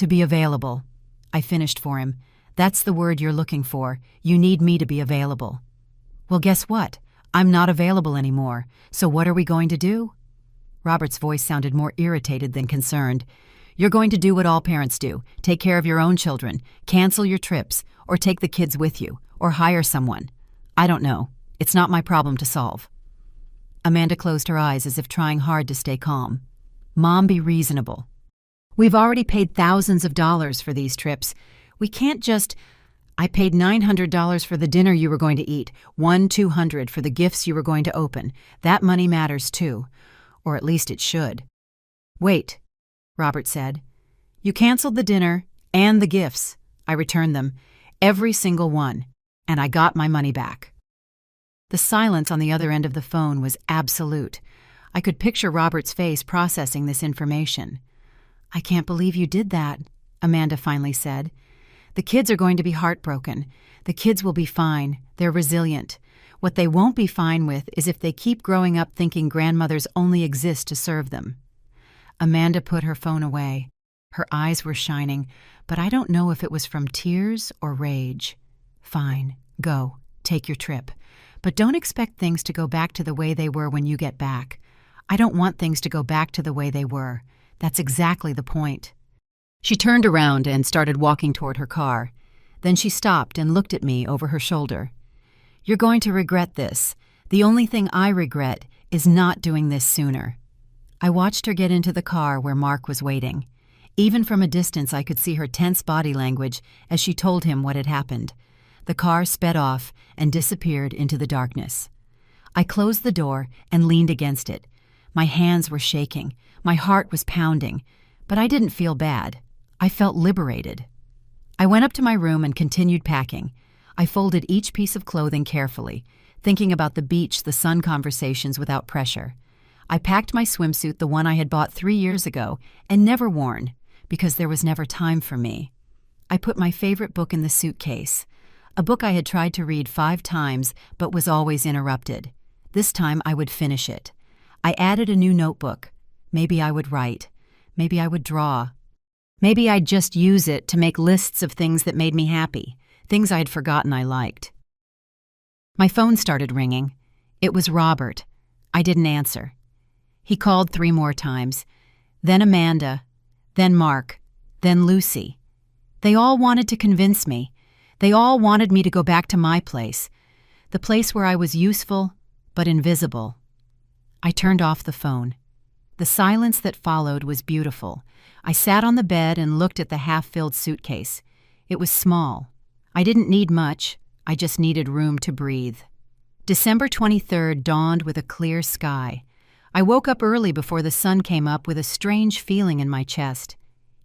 be available." I finished for him. "That's the word you're looking for. You need me to be available." "Well, guess what? I'm not available anymore. So what are we going to do?" Robert's voice sounded more irritated than concerned. "You're going to do what all parents do. Take care of your own children, cancel your trips, or take the kids with you, or hire someone. I don't know. It's not my problem to solve." Amanda closed her eyes as if trying hard to stay calm. "Mom, be reasonable. We've already paid thousands of dollars for these trips. We can't just... I paid $900 for the dinner you were going to eat, $200 for the gifts you were going to open. That money matters too. Or at least it should." "Wait," Robert said. "You canceled the dinner and the gifts." I returned them, every single one, and I got my money back. The silence on the other end of the phone was absolute. I could picture Robert's face processing this information. "I can't believe you did that," Amanda finally said. "The kids are going to be heartbroken. The kids will be fine. They're resilient. What they won't be fine with is if they keep growing up thinking grandmothers only exist to serve them." Amanda put her phone away. Her eyes were shining, but I don't know if it was from tears or rage. "Fine, go, take your trip. But don't expect things to go back to the way they were when you get back. I don't want things to go back to the way they were. That's exactly the point." She turned around and started walking toward her car. Then she stopped and looked at me over her shoulder. "You're going to regret this. The only thing I regret is not doing this sooner." I watched her get into the car where Mark was waiting. Even from a distance I could see her tense body language as she told him what had happened. The car sped off and disappeared into the darkness. I closed the door and leaned against it. My hands were shaking. My heart was pounding. But I didn't feel bad. I felt liberated. I went up to my room and continued packing. I folded each piece of clothing carefully, thinking about the beach, the sun conversations without pressure. I packed my swimsuit, the one I had bought 3 years ago and never worn, because there was never time for me. I put my favorite book in the suitcase, a book I had tried to read 5 times but was always interrupted. This time I would finish it. I added a new notebook. Maybe I would write. Maybe I would draw. Maybe I'd just use it to make lists of things that made me happy, things I had forgotten I liked. My phone started ringing. It was Robert. I didn't answer. He called 3 more times. Then Amanda. Then Mark. Then Lucy. They all wanted to convince me. They all wanted me to go back to my place, the place where I was useful but invisible. I turned off the phone. The silence that followed was beautiful. I sat on the bed and looked at the half-filled suitcase. It was small. I didn't need much. I just needed room to breathe. December 23rd dawned with a clear sky. I woke up early before the sun came up with a strange feeling in my chest.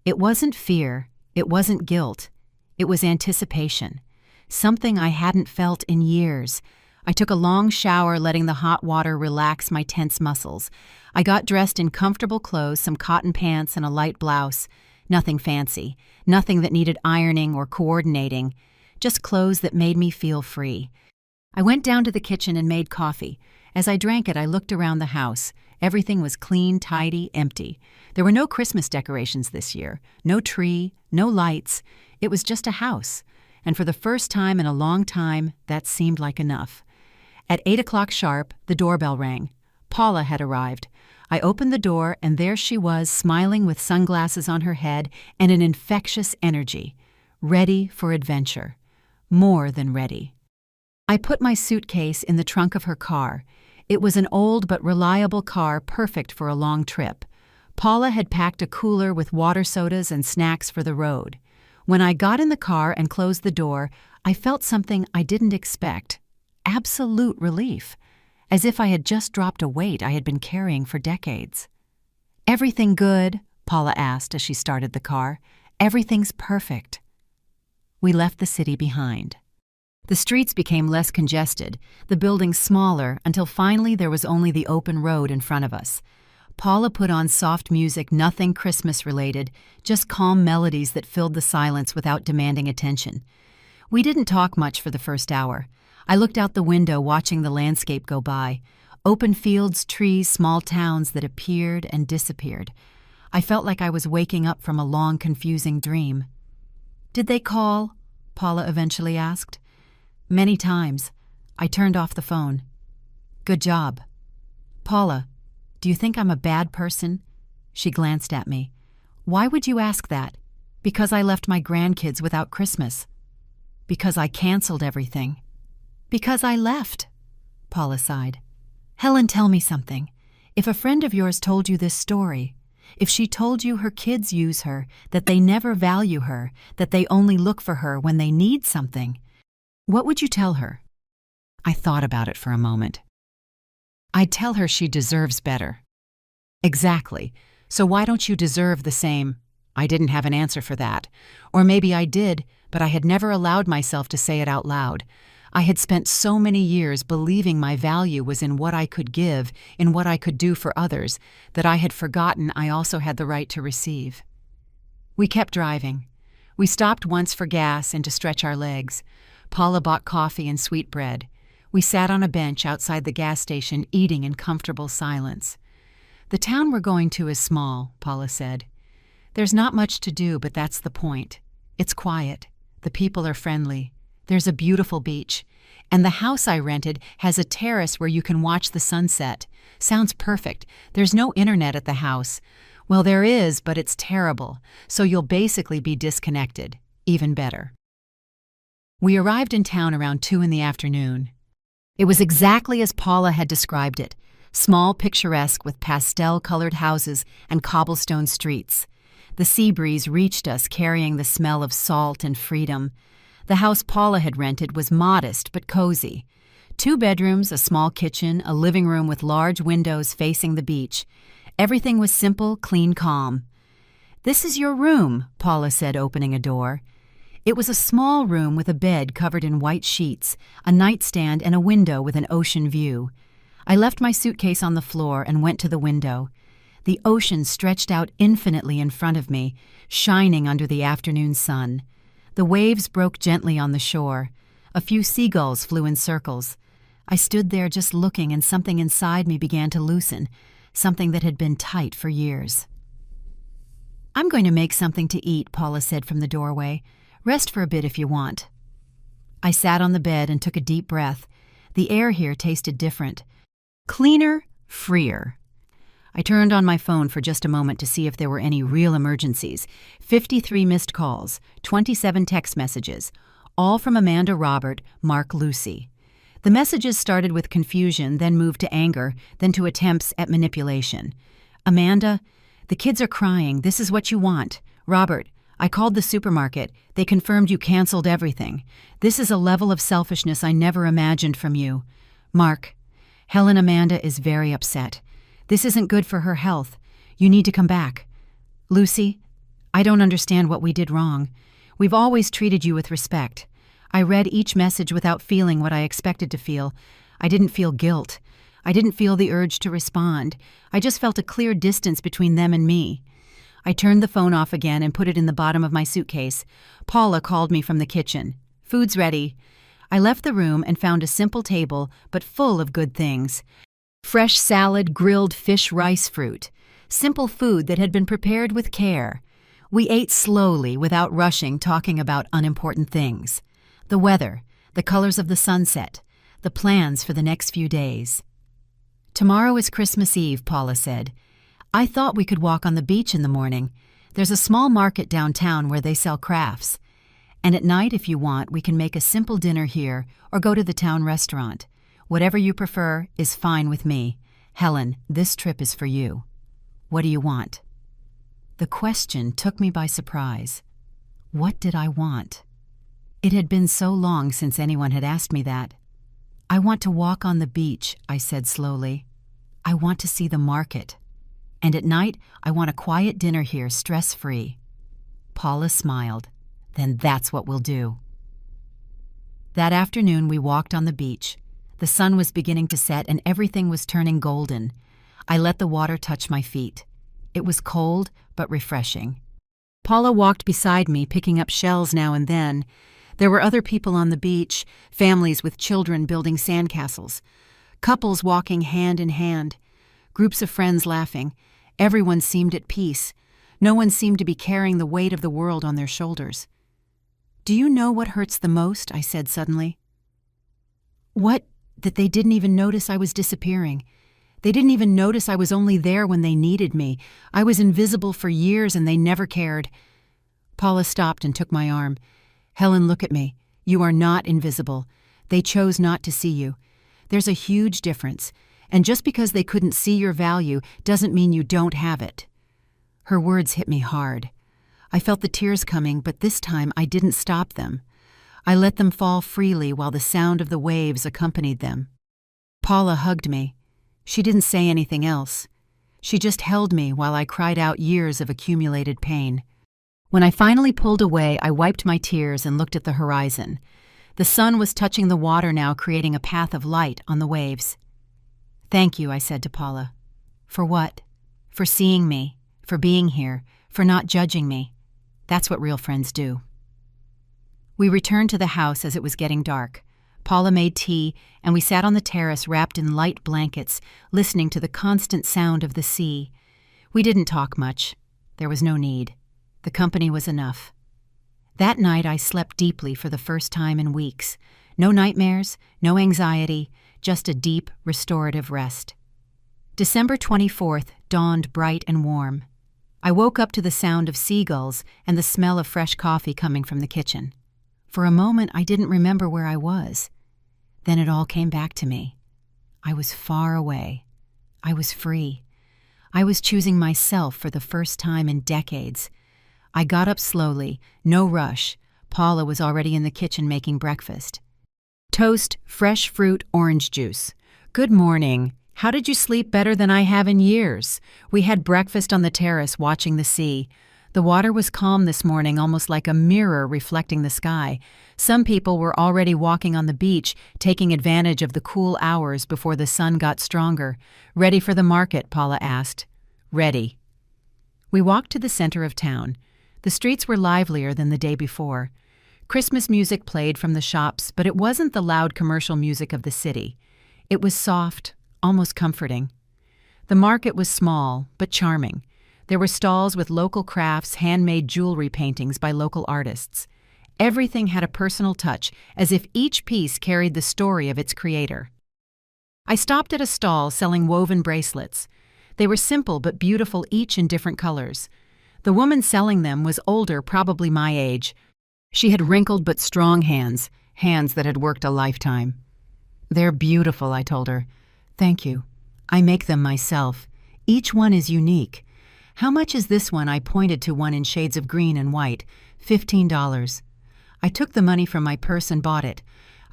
It wasn't fear. It wasn't guilt. It was anticipation. Something I hadn't felt in years. I took a long shower, letting the hot water relax my tense muscles. I got dressed in comfortable clothes, some cotton pants and a light blouse. Nothing fancy. Nothing that needed ironing or coordinating. Just clothes that made me feel free. I went down to the kitchen and made coffee. As I drank it, I looked around the house. Everything was clean, tidy, empty. There were no Christmas decorations this year. No tree, no lights. It was just a house. And for the first time in a long time, that seemed like enough. At 8 o'clock sharp, the doorbell rang. Paula had arrived. I opened the door, and there she was, smiling with sunglasses on her head and an infectious energy. Ready for adventure. More than ready. I put my suitcase in the trunk of her car. It was an old but reliable car, perfect for a long trip. Paula had packed a cooler with water sodas and snacks for the road. When I got in the car and closed the door, I felt something I didn't expect. Absolute relief. As if I had just dropped a weight I had been carrying for decades. "Everything good?" Paula asked as she started the car. "Everything's perfect." We left the city behind. The streets became less congested, the buildings smaller, until finally there was only the open road in front of us. Paula put on soft music, nothing Christmas-related, just calm melodies that filled the silence without demanding attention. We didn't talk much for the first hour. I looked out the window, watching the landscape go by. Open fields, trees, small towns that appeared and disappeared. I felt like I was waking up from a long, confusing dream. "Did they call?" Paula eventually asked. "Many times." I turned off the phone. "Good job." "Paula, do you think I'm a bad person?" She glanced at me. "Why would you ask that?" "Because I left my grandkids without Christmas." "Because I canceled everything." "Because I left." Paula sighed. "Helen, tell me something. If a friend of yours told you this story, if she told you her kids use her, that they never value her, that they only look for her when they need something, what would you tell her?" I thought about it for a moment. "I'd tell her she deserves better." "Exactly. So why don't you deserve the same?" I didn't have an answer for that. Or maybe I did, but I had never allowed myself to say it out loud. I had spent so many years believing my value was in what I could give, in what I could do for others, that I had forgotten I also had the right to receive. We kept driving. We stopped once for gas and to stretch our legs. Paula bought coffee and sweetbread. We sat on a bench outside the gas station, eating in comfortable silence. "The town we're going to is small," Paula said. "There's not much to do, but that's the point. It's quiet. The people are friendly. There's a beautiful beach. And the house I rented has a terrace where you can watch the sunset. Sounds perfect. There's no internet at the house. Well, there is, but it's terrible. So you'll basically be disconnected. Even better." We arrived in town around 2 in the afternoon. It was exactly as Paula had described it. Small, picturesque, with pastel-colored houses and cobblestone streets. The sea breeze reached us, carrying the smell of salt and freedom. The house Paula had rented was modest but cozy. 2 bedrooms, a small kitchen, a living room with large windows facing the beach. Everything was simple, clean, calm. "This is your room," Paula said, opening a door. It was a small room with a bed covered in white sheets, a nightstand, and a window with an ocean view. I left my suitcase on the floor and went to the window. The ocean stretched out infinitely in front of me, shining under the afternoon sun. The waves broke gently on the shore. A few seagulls flew in circles. I stood there just looking, and something inside me began to loosen, something that had been tight for years. "I'm going to make something to eat," Paula said from the doorway. "Rest for a bit if you want." I sat on the bed and took a deep breath. The air here tasted different. Cleaner, freer. I turned on my phone for just a moment to see if there were any real emergencies. 53 missed calls, 27 text messages, all from Amanda, Robert, Mark, Lucy. The messages started with confusion, then moved to anger, then to attempts at manipulation. "Amanda, the kids are crying. This is what you want." "Robert, I called the supermarket. They confirmed you canceled everything. This is a level of selfishness I never imagined from you." "Mark, Helen Amanda is very upset. This isn't good for her health. You need to come back." "Lucy, I don't understand what we did wrong. We've always treated you with respect." I read each message without feeling what I expected to feel. I didn't feel guilt. I didn't feel the urge to respond. I just felt a clear distance between them and me. I turned the phone off again and put it in the bottom of my suitcase. Paula called me from the kitchen. "Food's ready." I left the room and found a simple table, but full of good things. Fresh salad, grilled fish, rice, fruit. Simple food that had been prepared with care. We ate slowly, without rushing, talking about unimportant things. The weather, the colors of the sunset, the plans for the next few days. "Tomorrow is Christmas Eve," Paula said. "I thought we could walk on the beach in the morning. There's a small market downtown where they sell crafts. And at night, if you want, we can make a simple dinner here or go to the town restaurant. Whatever you prefer is fine with me. Helen, this trip is for you. What do you want?" The question took me by surprise. What did I want? It had been so long since anyone had asked me that. "I want to walk on the beach," I said slowly. "I want to see the market. And at night, I want a quiet dinner here, stress-free." Paula smiled. "Then that's what we'll do." That afternoon, we walked on the beach. The sun was beginning to set and everything was turning golden. I let the water touch my feet. It was cold, but refreshing. Paula walked beside me, picking up shells now and then. There were other people on the beach, families with children building sandcastles, couples walking hand in hand, groups of friends laughing. Everyone seemed at peace. No one seemed to be carrying the weight of the world on their shoulders. "Do you know what hurts the most?" I said suddenly. "What? That they didn't even notice I was disappearing. They didn't even notice I was only there when they needed me. I was invisible for years and they never cared." Paula stopped and took my arm. "Helen, look at me. You are not invisible. They chose not to see you. There's a huge difference. And just because they couldn't see your value doesn't mean you don't have it." Her words hit me hard. I felt the tears coming, but this time I didn't stop them. I let them fall freely while the sound of the waves accompanied them. Paula hugged me. She didn't say anything else. She just held me while I cried out years of accumulated pain. When I finally pulled away, I wiped my tears and looked at the horizon. The sun was touching the water now, creating a path of light on the waves. "Thank you," I said to Paula. "For what?" "For seeing me, for being here, for not judging me. That's what real friends do." We returned to the house as it was getting dark. Paula made tea, and we sat on the terrace wrapped in light blankets, listening to the constant sound of the sea. We didn't talk much. There was no need. The company was enough. That night I slept deeply for the first time in weeks. No nightmares, no anxiety, just a deep, restorative rest. December 24th dawned bright and warm. I woke up to the sound of seagulls and the smell of fresh coffee coming from the kitchen. For a moment I didn't remember where I was. Then it all came back to me. I was far away. I was free. I was choosing myself for the first time in decades. I got up slowly, no rush. Paula was already in the kitchen making breakfast. Toast, fresh fruit, orange juice. "Good morning. How did you sleep better than I have in years?" We had breakfast on the terrace watching the sea. The water was calm this morning, almost like a mirror reflecting the sky. Some people were already walking on the beach, taking advantage of the cool hours before the sun got stronger. "Ready for the market?" Paula asked. "Ready." We walked to the center of town. The streets were livelier than the day before. Christmas music played from the shops, but it wasn't the loud commercial music of the city. It was soft, almost comforting. The market was small, but charming. There were stalls with local crafts, handmade jewelry paintings by local artists. Everything had a personal touch, as if each piece carried the story of its creator. I stopped at a stall selling woven bracelets. They were simple but beautiful, each in different colors. The woman selling them was older, probably my age. She had wrinkled but strong hands, hands that had worked a lifetime. "They're beautiful," I told her. "Thank you. I make them myself. Each one is unique. How much is this one?" I pointed to one in shades of green and white. $15. I took the money from my purse and bought it.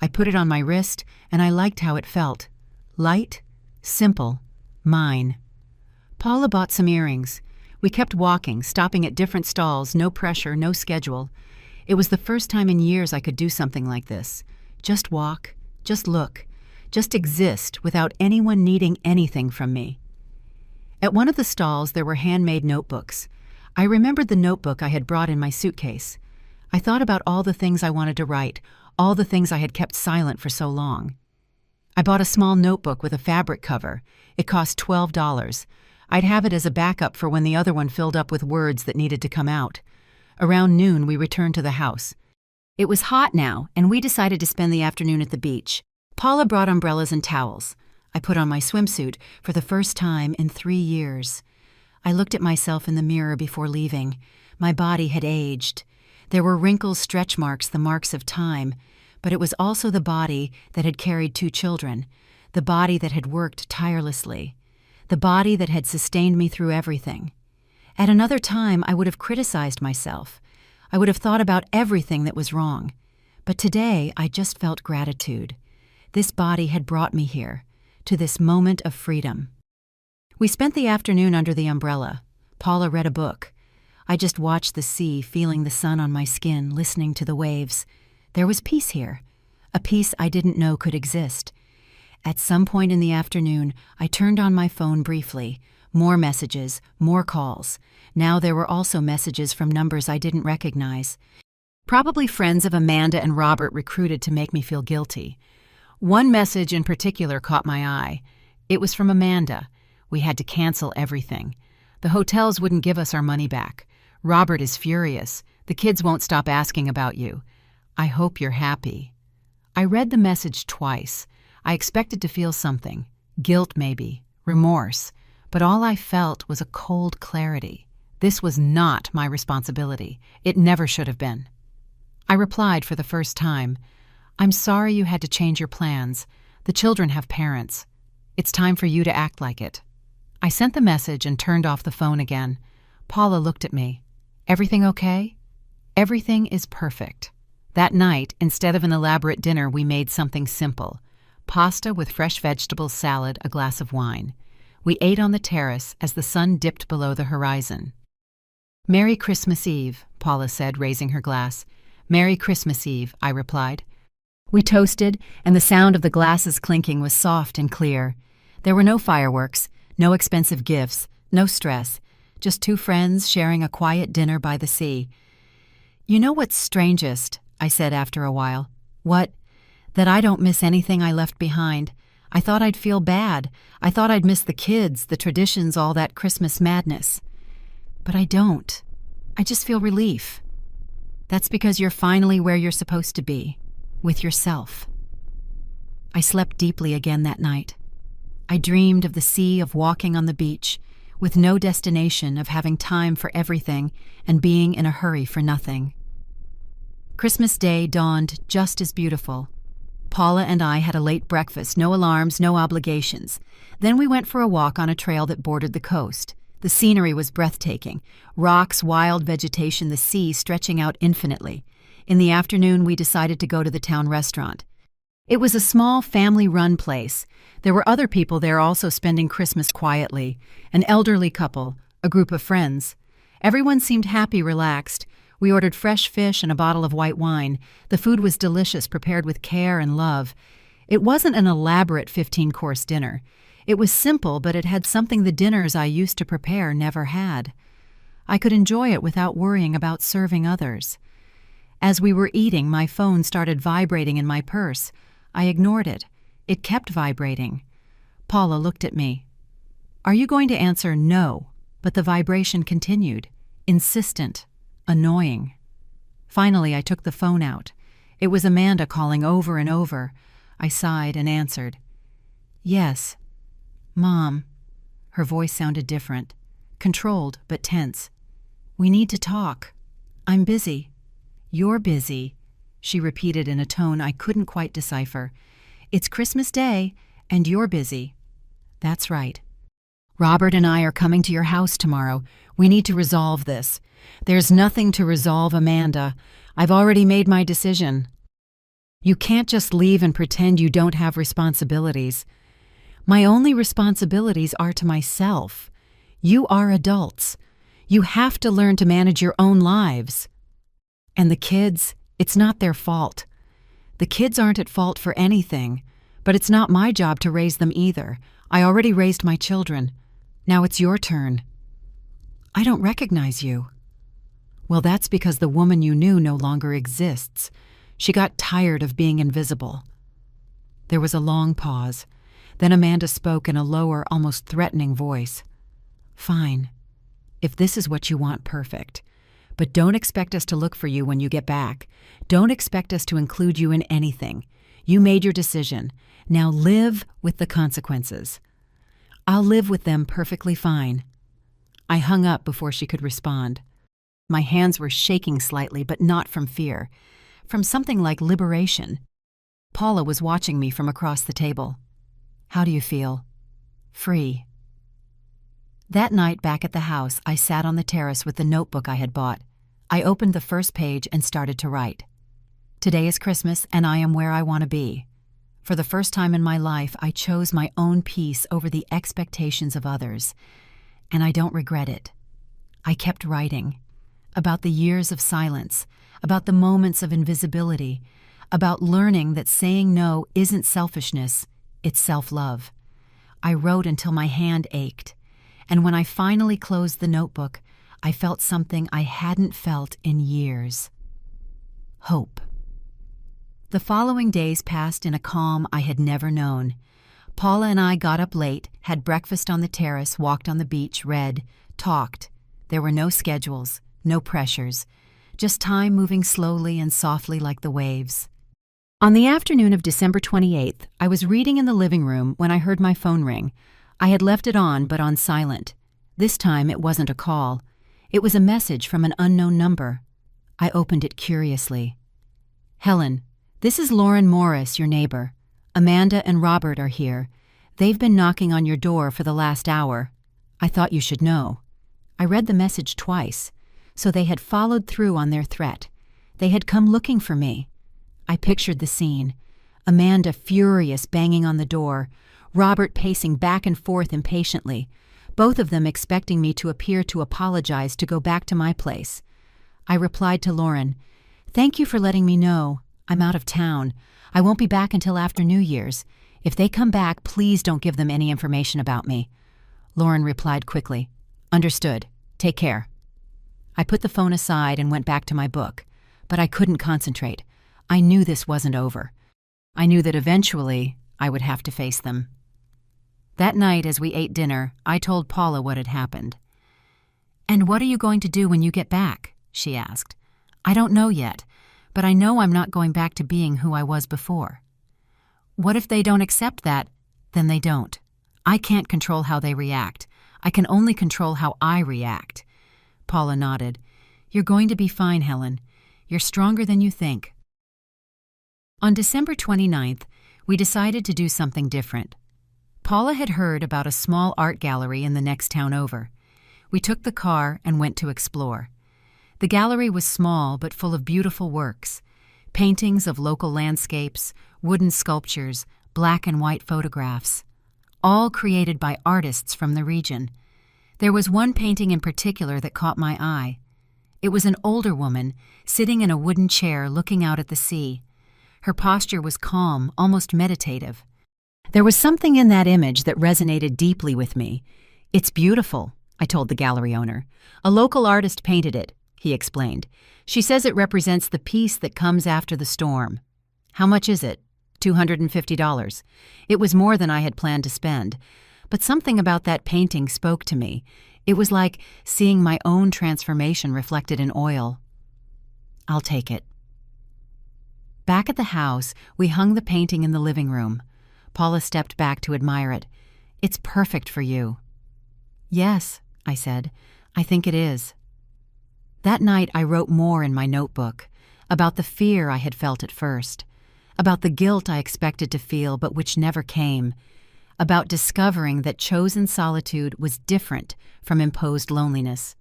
I put it on my wrist, and I liked how it felt. Light, simple, mine. Paula bought some earrings. We kept walking, stopping at different stalls, no pressure, no schedule. It was the first time in years I could do something like this. Just walk, just look, just exist without anyone needing anything from me. At one of the stalls there were handmade notebooks. I remembered the notebook I had brought in my suitcase. I thought about all the things I wanted to write, all the things I had kept silent for so long. I bought a small notebook with a fabric cover. It cost $12. I'd have it as a backup for when the other one filled up with words that needed to come out. Around noon, we returned to the house. It was hot now, and we decided to spend the afternoon at the beach. Paula brought umbrellas and towels. I put on my swimsuit for the first time in 3 years. I looked at myself in the mirror before leaving. My body had aged. There were wrinkles, stretch marks, the marks of time, but it was also the body that had carried 2 children, the body that had worked tirelessly, the body that had sustained me through everything. At another time, I would have criticized myself. I would have thought about everything that was wrong. But today, I just felt gratitude. This body had brought me here, to this moment of freedom. We spent the afternoon under the umbrella. Paula read a book. I just watched the sea, feeling the sun on my skin, listening to the waves. There was peace here, a peace I didn't know could exist. At some point in the afternoon, I turned on my phone briefly. More messages, more calls. Now there were also messages from numbers I didn't recognize. Probably friends of Amanda and Robert recruited to make me feel guilty. One message in particular caught my eye. It was from Amanda. We had to cancel everything. The hotels wouldn't give us our money back. Robert is furious. The kids won't stop asking about you. I hope you're happy. I read the message twice. I expected to feel something. Guilt maybe. Remorse. But all I felt was a cold clarity. This was not my responsibility. It never should have been. I replied for the first time. "I'm sorry you had to change your plans. The children have parents. It's time for you to act like it." I sent the message and turned off the phone again. Paula looked at me. "Everything okay?" "Everything is perfect." That night, instead of an elaborate dinner, we made something simple. Pasta with fresh vegetables, salad, a glass of wine. We ate on the terrace as the sun dipped below the horizon. "Merry Christmas Eve," Paula said, raising her glass. "Merry Christmas Eve," I replied. We toasted, and the sound of the glasses clinking was soft and clear. There were no fireworks, no expensive gifts, no stress, just 2 friends sharing a quiet dinner by the sea. "You know what's strangest?" I said after a while. "What?" "That I don't miss anything I left behind. I thought I'd feel bad. I thought I'd miss the kids, the traditions, all that Christmas madness. But I don't. I just feel relief. That's because you're finally where you're supposed to be, with yourself." I slept deeply again that night. I dreamed of the sea, of walking on the beach, with no destination, of having time for everything and being in a hurry for nothing. Christmas Day dawned just as beautiful. Paula and I had a late breakfast, no alarms, no obligations. Then we went for a walk on a trail that bordered the coast. The scenery was breathtaking. Rocks, wild vegetation, the sea stretching out infinitely. In the afternoon, we decided to go to the town restaurant. It was a small, family-run place. There were other people there also spending Christmas quietly. An elderly couple, a group of friends. Everyone seemed happy, relaxed. We ordered fresh fish and a bottle of white wine. The food was delicious, prepared with care and love. It wasn't an elaborate 15-course dinner. It was simple, but it had something the dinners I used to prepare never had. I could enjoy it without worrying about serving others. As we were eating, my phone started vibrating in my purse. I ignored it. It kept vibrating. Paula looked at me. "Are you going to answer no?" But the vibration continued, insistent, annoying. Finally, I took the phone out. It was Amanda calling over and over. I sighed and answered. "Yes. Mom." Her voice sounded different, controlled but tense. "We need to talk. I'm busy." "You're busy," she repeated in a tone I couldn't quite decipher. "It's Christmas Day, and you're busy." "That's right. Robert and I are coming to your house tomorrow. We need to resolve this." "There's nothing to resolve, Amanda. I've already made my decision." "You can't just leave and pretend you don't have responsibilities." "My only responsibilities are to myself. You are adults. You have to learn to manage your own lives." "And the kids, it's not their fault." "The kids aren't at fault for anything, but it's not my job to raise them either. I already raised my children. Now it's your turn." "I don't recognize you." "Well, that's because the woman you knew no longer exists. She got tired of being invisible." There was a long pause. Then Amanda spoke in a lower, almost threatening voice. "Fine. If this is what you want, perfect. But don't expect us to look for you when you get back. Don't expect us to include you in anything. You made your decision. Now live with the consequences." "I'll live with them perfectly fine." I hung up before she could respond. My hands were shaking slightly, but not from fear. From something like liberation. Paula was watching me from across the table. "How do you feel?" "Free." That night back at the house, I sat on the terrace with the notebook I had bought. I opened the first page and started to write. Today is Christmas, and I am where I want to be. For the first time in my life, I chose my own peace over the expectations of others. And I don't regret it. I kept writing. About the years of silence, about the moments of invisibility, about learning that saying no isn't selfishness, it's self-love. I wrote until my hand ached, and when I finally closed the notebook, I felt something I hadn't felt in years. Hope. The following days passed in a calm I had never known. Paula and I got up late, had breakfast on the terrace, walked on the beach, read, talked. There were no schedules, no pressures, just time moving slowly and softly like the waves. On the afternoon of December 28th, I was reading in the living room when I heard my phone ring. I had left it on, but on silent. This time it wasn't a call. It was a message from an unknown number. I opened it curiously. "Helen, this is Lauren Morris, your neighbor. Amanda and Robert are here. They've been knocking on your door for the last hour. I thought you should know." I read the message twice. So they had followed through on their threat. They had come looking for me. I pictured the scene. Amanda furious, banging on the door. Robert pacing back and forth impatiently. Both of them expecting me to appear to apologize to go back to my place. I replied to Lauren, "Thank you for letting me know. I'm out of town. I won't be back until after New Year's. If they come back, please don't give them any information about me." Lauren replied quickly, "Understood. Take care." I put the phone aside and went back to my book, but I couldn't concentrate. I knew this wasn't over. I knew that eventually I would have to face them. That night, as we ate dinner, I told Paula what had happened. "And what are you going to do when you get back?" she asked. "I don't know yet, but I know I'm not going back to being who I was before." "What if they don't accept that?" "Then they don't. I can't control how they react. I can only control how I react." Paula nodded. "You're going to be fine, Helen. You're stronger than you think." On December 29th, we decided to do something different. Paula had heard about a small art gallery in the next town over. We took the car and went to explore. The gallery was small but full of beautiful works. Paintings of local landscapes, wooden sculptures, black and white photographs. All created by artists from the region. There was one painting in particular that caught my eye. It was an older woman, sitting in a wooden chair looking out at the sea. Her posture was calm, almost meditative. There was something in that image that resonated deeply with me. "It's beautiful," I told the gallery owner. "A local artist painted it. he explained. She says it represents the peace that comes after the storm. How much is it? $250. It was more than I had planned to spend. But something about that painting spoke to me. It was like seeing my own transformation reflected in oil. I'll take it. Back at the house, we hung the painting in the living room. Paula stepped back to admire it. It's perfect for you. Yes, I said. I think it is. That night I wrote more in my notebook, about the fear I had felt at first, about the guilt I expected to feel but which never came, about discovering that chosen solitude was different from imposed loneliness.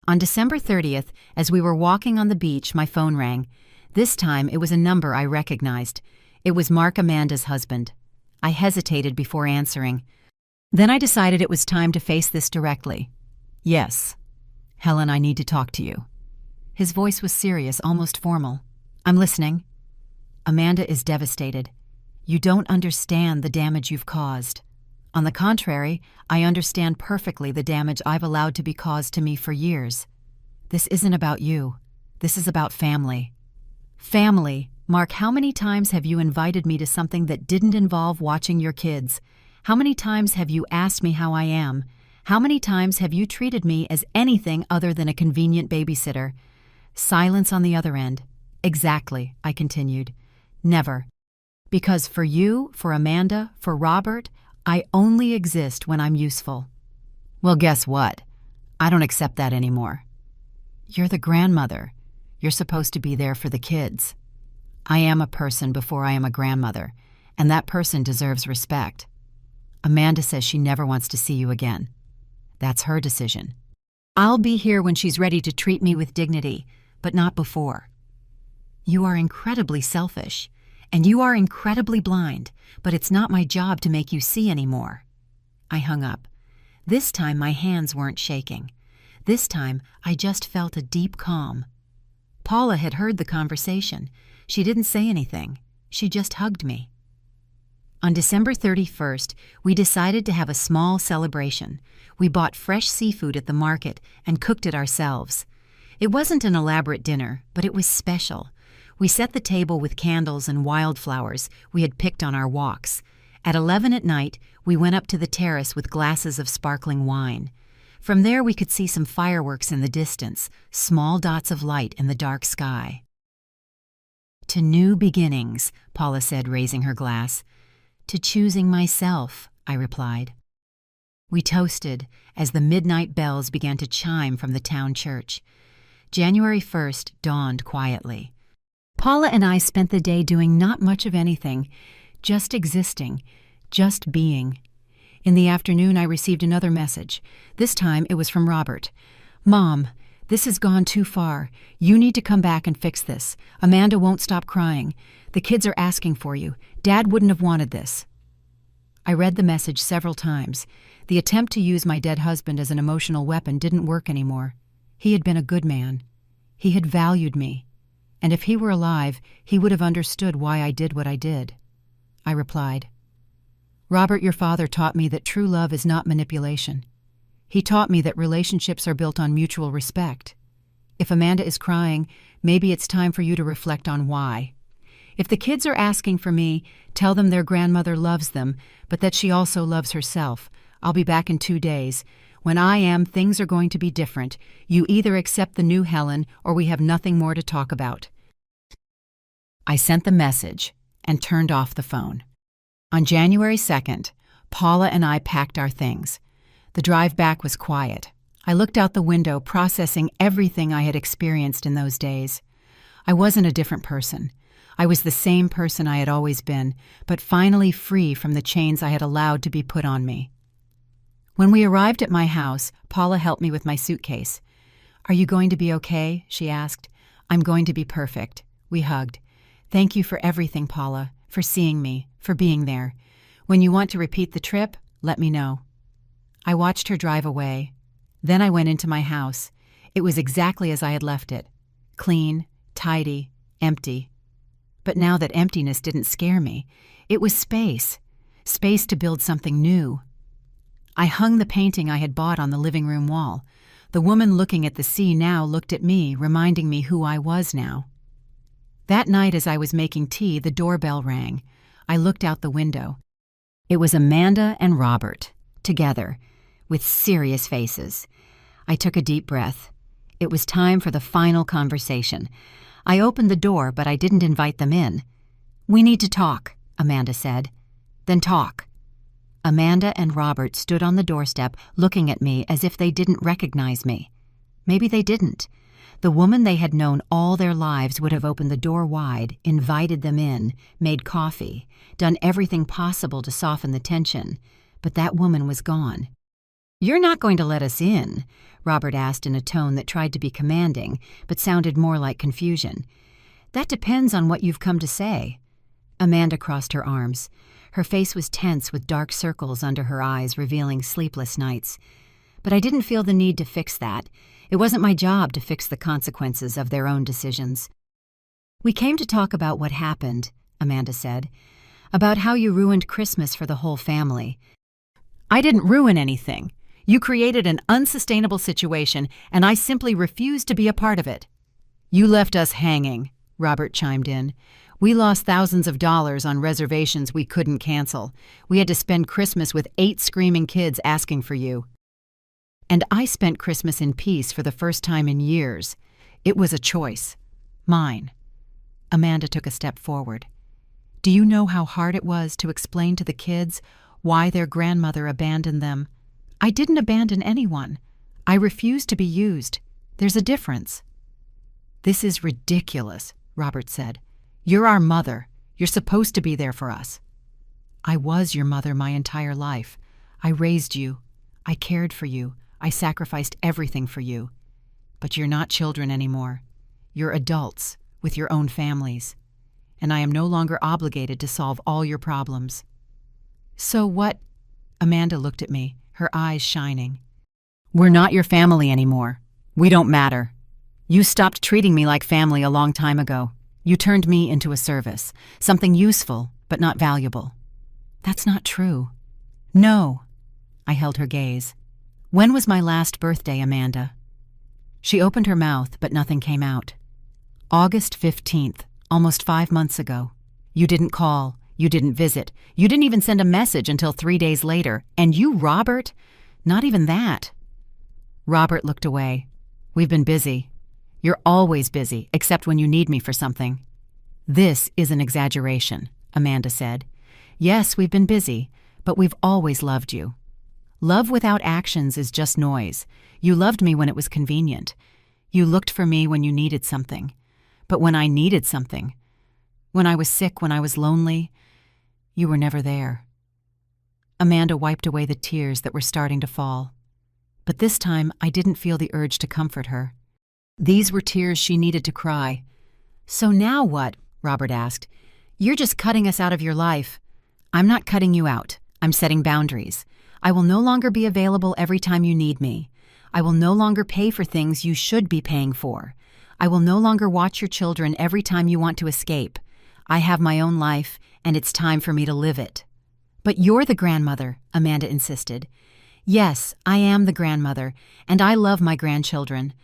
On December 30th, as we were walking on the beach, my phone rang. This time it was a number I recognized. It was Mark Amanda's husband. I hesitated before answering. Then I decided it was time to face this directly. Yes. Helen, I need to talk to you. His voice was serious, almost formal. I'm listening. Amanda is devastated. You don't understand the damage you've caused. On the contrary, I understand perfectly the damage I've allowed to be caused to me for years. This isn't about you. This is about family. Family. Mark, how many times have you invited me to something that didn't involve watching your kids? How many times have you asked me how I am? How many times have you treated me as anything other than a convenient babysitter? Silence on the other end. Exactly, I continued. Never. Because for you, for Amanda, for Robert, I only exist when I'm useful. Well, guess what? I don't accept that anymore. You're the grandmother. You're supposed to be there for the kids. I am a person before I am a grandmother, and that person deserves respect. Amanda says she never wants to see you again. That's her decision. I'll be here when she's ready to treat me with dignity, but not before. You are incredibly selfish, and you are incredibly blind, but it's not my job to make you see anymore. I hung up. This time my hands weren't shaking. This time I just felt a deep calm. Paula had heard the conversation. She didn't say anything. She just hugged me. On December 31st, we decided to have a small celebration. We bought fresh seafood at the market and cooked it ourselves. It wasn't an elaborate dinner, but it was special. We set the table with candles and wildflowers we had picked on our walks. At 11 at night, we went up to the terrace with glasses of sparkling wine. From there we could see some fireworks in the distance, small dots of light in the dark sky. To new beginnings, Paula said, raising her glass. To choosing myself, I replied. We toasted as the midnight bells began to chime from the town church. January 1st dawned quietly. Paula and I spent the day doing not much of anything, just existing, just being. In the afternoon, I received another message. This time, it was from Robert. Mom, this has gone too far. You need to come back and fix this. Amanda won't stop crying. The kids are asking for you. Dad wouldn't have wanted this. I read the message several times. The attempt to use my dead husband as an emotional weapon didn't work anymore. He had been a good man. He had valued me. And if he were alive, he would have understood why I did what I did. I replied, Robert, your father taught me that true love is not manipulation. He taught me that relationships are built on mutual respect. If Amanda is crying, maybe it's time for you to reflect on why. If the kids are asking for me, tell them their grandmother loves them, but that she also loves herself. I'll be back in 2 days. When I am, things are going to be different. You either accept the new Helen or we have nothing more to talk about. I sent the message and turned off the phone. On January 2nd, Paula and I packed our things. The drive back was quiet. I looked out the window, processing everything I had experienced in those days. I wasn't a different person. I was the same person I had always been, but finally free from the chains I had allowed to be put on me. When we arrived at my house, Paula helped me with my suitcase. Are you going to be okay? She asked. I'm going to be perfect. We hugged. Thank you for everything, Paula, for seeing me, for being there. When you want to repeat the trip, let me know. I watched her drive away. Then I went into my house. It was exactly as I had left it. Clean, tidy, empty. But now that emptiness didn't scare me. It was space. Space to build something new. I hung the painting I had bought on the living room wall. The woman looking at the sea now looked at me, reminding me who I was now. That night as I was making tea, the doorbell rang. I looked out the window. It was Amanda and Robert, together, with serious faces. I took a deep breath. It was time for the final conversation. I opened the door, but I didn't invite them in. "We need to talk," Amanda said. "Then talk." Amanda and Robert stood on the doorstep looking at me as if they didn't recognize me. Maybe they didn't. The woman they had known all their lives would have opened the door wide, invited them in, made coffee, done everything possible to soften the tension. But that woman was gone. "You're not going to let us in?" Robert asked in a tone that tried to be commanding, but sounded more like confusion. "That depends on what you've come to say." Amanda crossed her arms. Her face was tense with dark circles under her eyes, revealing sleepless nights. But I didn't feel the need to fix that. It wasn't my job to fix the consequences of their own decisions. "We came to talk about what happened," Amanda said. "About how you ruined Christmas for the whole family." "I didn't ruin anything. You created an unsustainable situation, and I simply refused to be a part of it." "You left us hanging," Robert chimed in. "We lost thousands of dollars on reservations we couldn't cancel. We had to spend Christmas with 8 screaming kids asking for you. And I spent Christmas in peace for the first time in years. It was a choice. Mine." Amanda took a step forward. "Do you know how hard it was to explain to the kids why their grandmother abandoned them? I didn't abandon anyone. I refused to be used. There's a difference." "This is ridiculous," Robert said. "You're our mother. You're supposed to be there for us." "I was your mother my entire life. I raised you. I cared for you. I sacrificed everything for you. But you're not children anymore. You're adults with your own families. And I am no longer obligated to solve all your problems." "So what?" Amanda looked at me, her eyes shining. "We're not your family anymore. We don't matter. You stopped treating me like family a long time ago. You turned me into a service, something useful but not valuable." "That's not true." "No." I held her gaze. "When was my last birthday, Amanda?" She opened her mouth, but nothing came out. "August 15th, almost 5 months ago. You didn't call. You didn't visit. You didn't even send a message until 3 days later. And you, Robert? Not even that." Robert looked away. "We've been busy. You're always busy, except when you need me for something." "This is an exaggeration," Amanda said. "Yes, we've been busy, but we've always loved you. Love without actions is just noise. You loved me when it was convenient. You looked for me when you needed something. But when I needed something, when I was sick, when I was lonely, you were never there." Amanda wiped away the tears that were starting to fall. But this time, I didn't feel the urge to comfort her. These were tears she needed to cry. "So now what?" Robert asked. "You're just cutting us out of your life." "I'm not cutting you out. I'm setting boundaries. I will no longer be available every time you need me. I will no longer pay for things you should be paying for. I will no longer watch your children every time you want to escape. I have my own life, and it's time for me to live it." "But you're the grandmother," Amanda insisted. "Yes, I am the grandmother, and I love my grandchildren.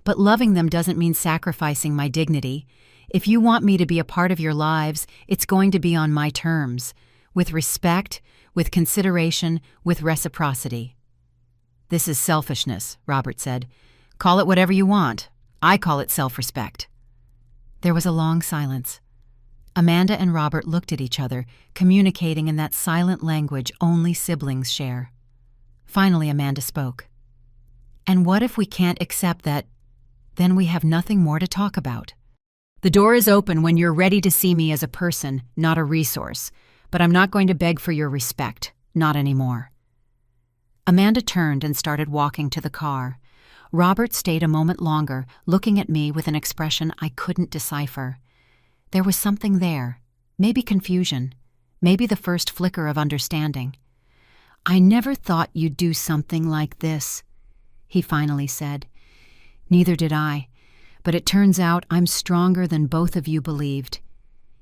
But loving them doesn't mean sacrificing my dignity. If you want me to be a part of your lives, it's going to be on my terms, with respect, with consideration, with reciprocity." "This is selfishness," Robert said. "Call it whatever you want. I call it self-respect." There was a long silence. Amanda and Robert looked at each other, communicating in that silent language only siblings share. Finally, Amanda spoke. "And what if we can't accept that? Then we have nothing more to talk about. The door is open when you're ready to see me as a person, not a resource. But I'm not going to beg for your respect, not anymore." Amanda turned and started walking to the car. Robert stayed a moment longer, looking at me with an expression I couldn't decipher. There was something there, maybe confusion, maybe the first flicker of understanding. "I never thought you'd do something like this," he finally said. "Neither did I, but it turns out I'm stronger than both of you believed."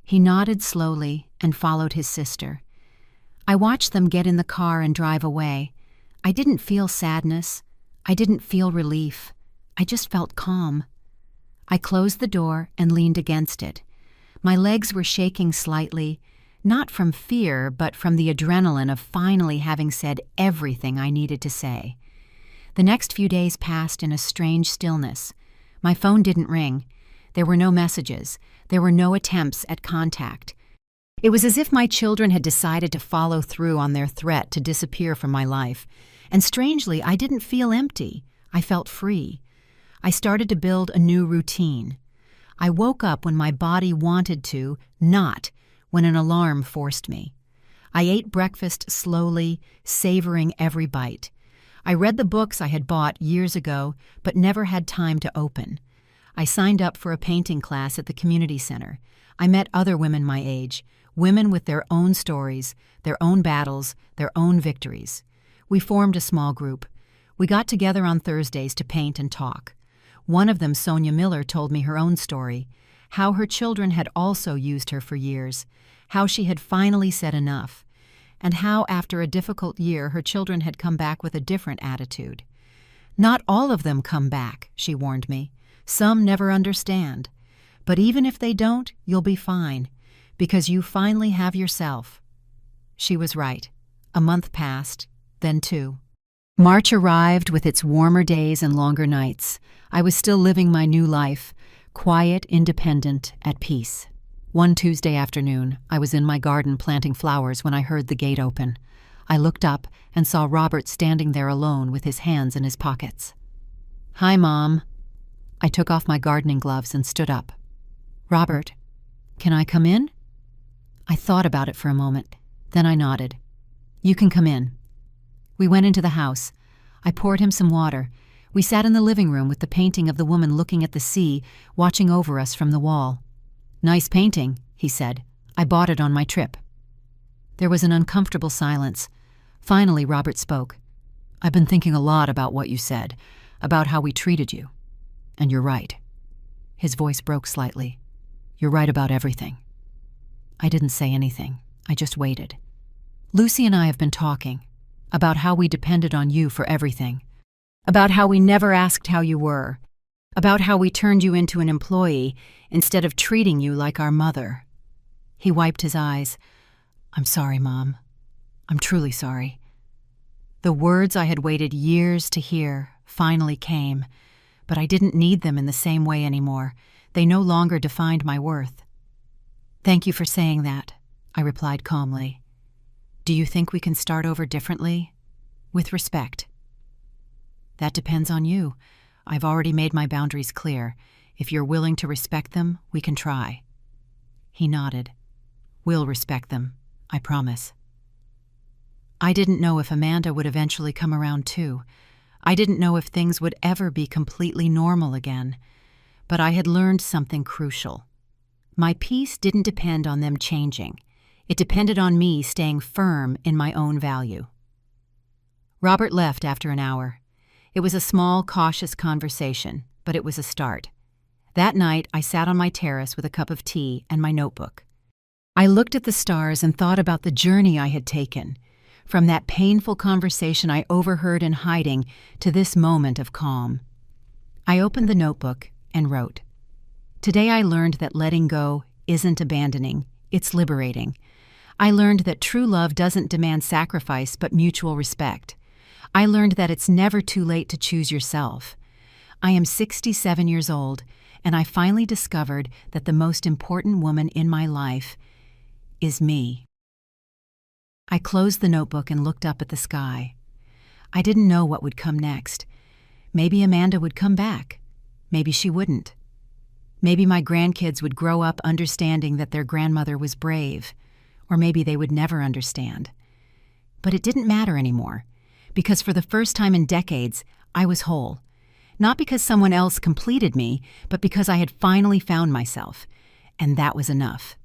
He nodded slowly and followed his sister. I watched them get in the car and drive away. I didn't feel sadness. I didn't feel relief. I just felt calm. I closed the door and leaned against it. My legs were shaking slightly, not from fear, but from the adrenaline of finally having said everything I needed to say. The next few days passed in a strange stillness. My phone didn't ring. There were no messages. There were no attempts at contact. It was as if my children had decided to follow through on their threat to disappear from my life. And strangely, I didn't feel empty. I felt free. I started to build a new routine. I woke up when my body wanted to, not when an alarm forced me. I ate breakfast slowly, savoring every bite. I read the books I had bought years ago, but never had time to open. I signed up for a painting class at the community center. I met other women my age, women with their own stories, their own battles, their own victories. We formed a small group. We got together on Thursdays to paint and talk. One of them, Sonia Miller, told me her own story, how her children had also used her for years, how she had finally said enough, and how after a difficult year her children had come back with a different attitude. Not all of them come back, she warned me. Some never understand. But even if they don't, you'll be fine, because you finally have yourself. She was right. A month passed, then 2. March arrived with its warmer days and longer nights. I was still living my new life, quiet, independent, at peace. One Tuesday afternoon, I was in my garden planting flowers when I heard the gate open. I looked up and saw Robert standing there alone with his hands in his pockets. "Hi, Mom." I took off my gardening gloves and stood up. "Robert, can I come in?" I thought about it for a moment. Then I nodded. "You can come in." We went into the house. I poured him some water. We sat in the living room with the painting of the woman looking at the sea, watching over us from the wall. "Nice painting," he said. "I bought it on my trip." There was an uncomfortable silence. Finally, Robert spoke. "I've been thinking a lot about what you said, about how we treated you. And you're right." His voice broke slightly. "You're right about everything." I didn't say anything. I just waited. "Lucy and I have been talking about how we depended on you for everything, about how we never asked how you were, about how we turned you into an employee instead of treating you like our mother." He wiped his eyes. "I'm sorry, Mom. I'm truly sorry." The words I had waited years to hear finally came, but I didn't need them in the same way anymore. They no longer defined my worth. "Thank you for saying that," I replied calmly. "Do you think we can start over differently? With respect?" "That depends on you. I've already made my boundaries clear. If you're willing to respect them, we can try." He nodded. "We'll respect them, I promise." I didn't know if Amanda would eventually come around too. I didn't know if things would ever be completely normal again. But I had learned something crucial. My peace didn't depend on them changing. It depended on me staying firm in my own value. Robert left after an hour. It was a small, cautious conversation, but it was a start. That night, I sat on my terrace with a cup of tea and my notebook. I looked at the stars and thought about the journey I had taken, from that painful conversation I overheard in hiding to this moment of calm. I opened the notebook and wrote, "Today I learned that letting go isn't abandoning, it's liberating. I learned that true love doesn't demand sacrifice but mutual respect. I learned that it's never too late to choose yourself. I am 67 years old, and I finally discovered that the most important woman in my life is me." I closed the notebook and looked up at the sky. I didn't know what would come next. Maybe Amanda would come back. Maybe she wouldn't. Maybe my grandkids would grow up understanding that their grandmother was brave, or maybe they would never understand. But it didn't matter anymore, because for the first time in decades, I was whole. Not because someone else completed me, but because I had finally found myself, and that was enough.